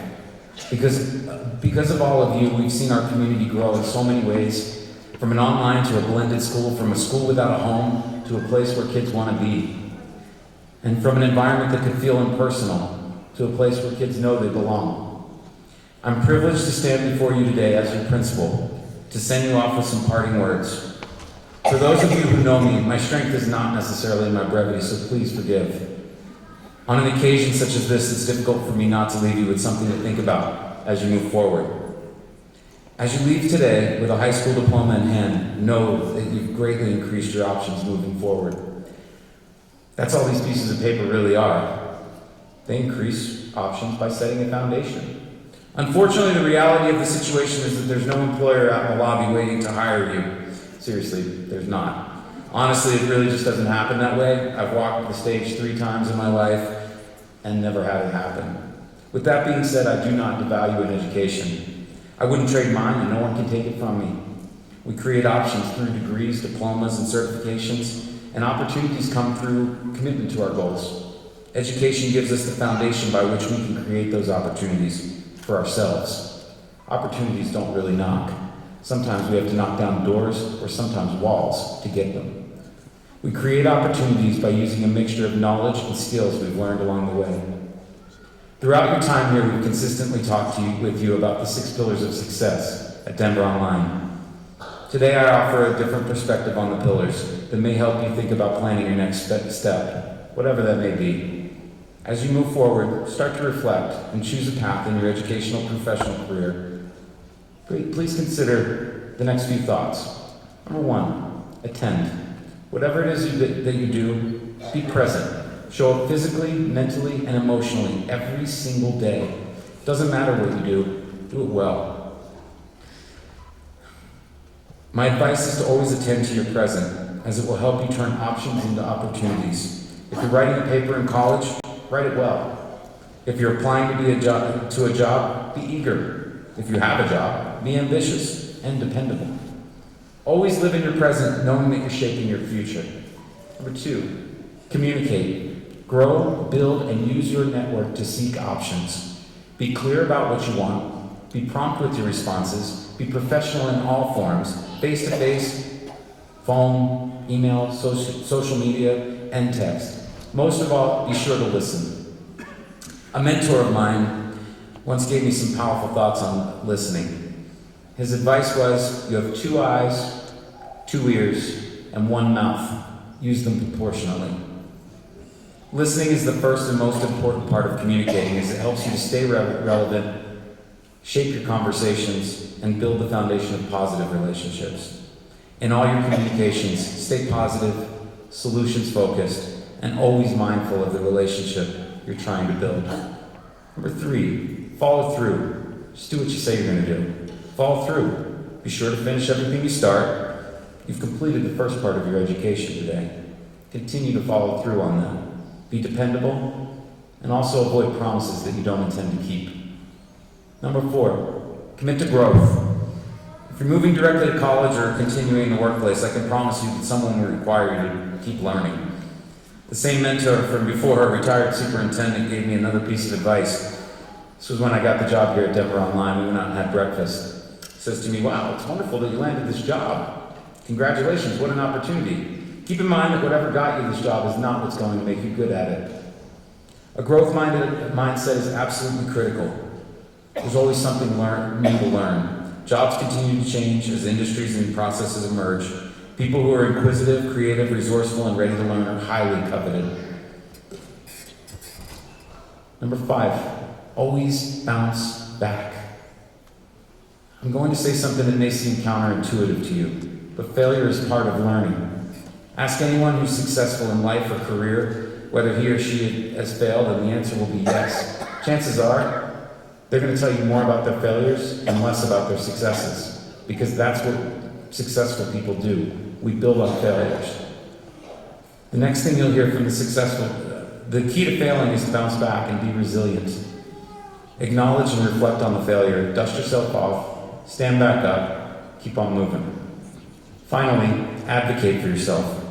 Because of all of you, we've seen our community grow in so many ways, from an online to a blended school, from a school without a home to a place where kids want to be, and from an environment that could feel impersonal to a place where kids know they belong. I'm privileged to stand before you today as your principal to send you off with some parting words. For those of you who know me, my strength is not necessarily in my brevity, so please forgive. On an occasion such as this, it's difficult for me not to leave you with something to think about as you move forward. As you leave today with a high school diploma in hand, know that you've greatly increased your options moving forward. That's all these pieces of paper really are. They increase options by setting a foundation. Unfortunately, the reality of the situation is that there's no employer out in the lobby waiting to hire you. Seriously, there's not. Honestly, it really just doesn't happen that way. I've walked the stage 3 times in my life and never had it happen. With that being said, I do not devalue an education. I wouldn't trade mine, and no one can take it from me. We create options through degrees, diplomas, and certifications, and opportunities come through commitment to our goals. Education gives us the foundation by which we can create those opportunities for ourselves. Opportunities don't really knock. Sometimes we have to knock down doors or sometimes walls to get them. We create opportunities by using a mixture of knowledge and skills we've learned along the way. Throughout your time here, we've consistently talked with you about the 6 pillars of success at Denver Online. Today, I offer a different perspective on the pillars that may help you think about planning your next step, whatever that may be. As you move forward, start to reflect and choose a path in your educational professional career. Please consider the next few thoughts. Number 1, attend. Whatever it is that you do, be present. Show up physically, mentally, and emotionally every single day. Doesn't matter what you do it well. My advice is to always attend to your present, as it will help you turn options into opportunities. If you're writing a paper in college, write it well. If you're applying to a job, be eager. If you have a job, be ambitious and dependable. Always live in your present, knowing that you're shaping your future. Number 2, communicate. Grow, build, and use your network to seek options. Be clear about what you want. Be prompt with your responses. Be professional in all forms, face-to-face, phone, email, social media, and text. Most of all, be sure to listen. A mentor of mine once gave me some powerful thoughts on listening. His advice was, you have 2 eyes, 2 ears, and 1 mouth. Use them proportionately. Listening is the first and most important part of communicating, as it helps you to stay relevant, shape your conversations, and build the foundation of positive relationships. In all your communications, stay positive, solutions-focused, and always mindful of the relationship you're trying to build. Number 3, follow through. Just do what you say you're going to do. Follow through. Be sure to finish everything you start. You've completed the first part of your education today. Continue to follow through on that. Be dependable, and also avoid promises that you don't intend to keep. Number 4, commit to growth. If you're moving directly to college or continuing in the workplace, I can promise you that someone will require you to keep learning. The same mentor from before, a retired superintendent, gave me another piece of advice. This was when I got the job here at Denver Online. We went out and had breakfast. He says to me, "Wow, it's wonderful that you landed this job. Congratulations, what an opportunity. Keep in mind that whatever got you this job is not what's going to make you good at it." A growth-minded mindset is absolutely critical. There's always something new to learn. Jobs continue to change as industries and processes emerge. People who are inquisitive, creative, resourceful, and ready to learn are highly coveted. Number 5, always bounce back. I'm going to say something that may seem counterintuitive to you, but failure is part of learning. Ask anyone who's successful in life or career whether he or she has failed, and the answer will be yes. Chances are, they're going to tell you more about their failures and less about their successes, because that's what successful people do. We build on failures. The next thing you'll hear from the key to failing is to bounce back and be resilient. Acknowledge and reflect on the failure, dust yourself off, stand back up, keep on moving. Finally, advocate for yourself.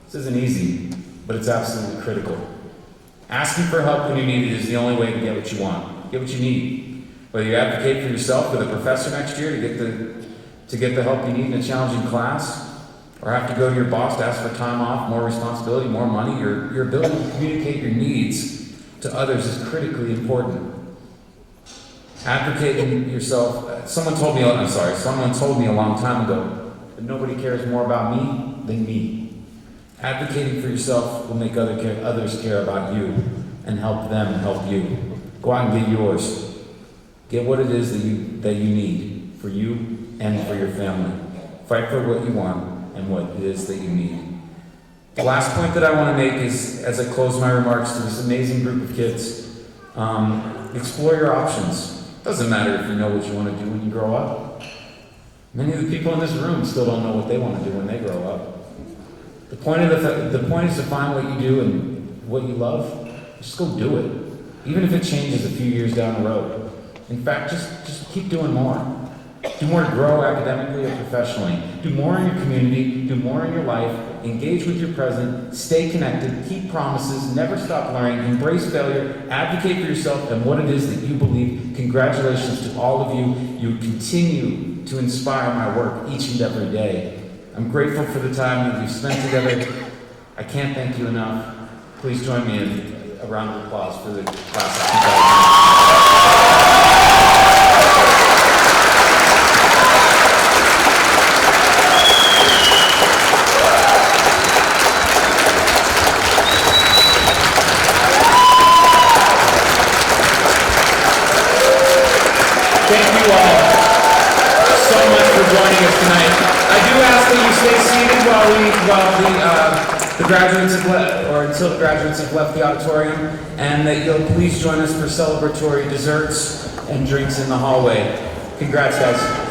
This isn't easy, but it's absolutely critical. Asking for help when you need it is the only way to get what you want, get what you need. Whether you advocate for yourself with a professor next year to get the help you need in a challenging class, or have to go to your boss to ask for time off, more responsibility, more money, your ability to communicate your needs to others is critically important. Advocating yourself, someone told me a long time ago that nobody cares more about me than me. Advocating for yourself will make others care about you and help them help you. Go out and get yours. Get what it is that you need for you and for your family. Fight for what you want and what it is that you need. The last point that I want to make is, as I close my remarks to this amazing group of kids, explore your options. Doesn't matter if you know what you want to do when you grow up. Many of the people in this room still don't know what they want to do when they grow up. The point is to find what you do and what you love. Just go do it, even if it changes a few years down the road. In fact, just keep doing more. Do more to grow academically or professionally. Do more in your community. Do more in your life. Engage with your present. Stay connected. Keep promises. Never stop learning. Embrace failure. Advocate for yourself and what it is that you believe. Congratulations to all of you. You continue to inspire my work each and every day. I'm grateful for the time that we've spent together. I can't thank you enough. Please join me in a round of applause for the class of 2019. Thank you all so much for joining us tonight. I do ask that you stay seated while the graduates have left, or until the graduates have left the auditorium, and that you'll please join us for celebratory desserts and drinks in the hallway. Congrats, guys.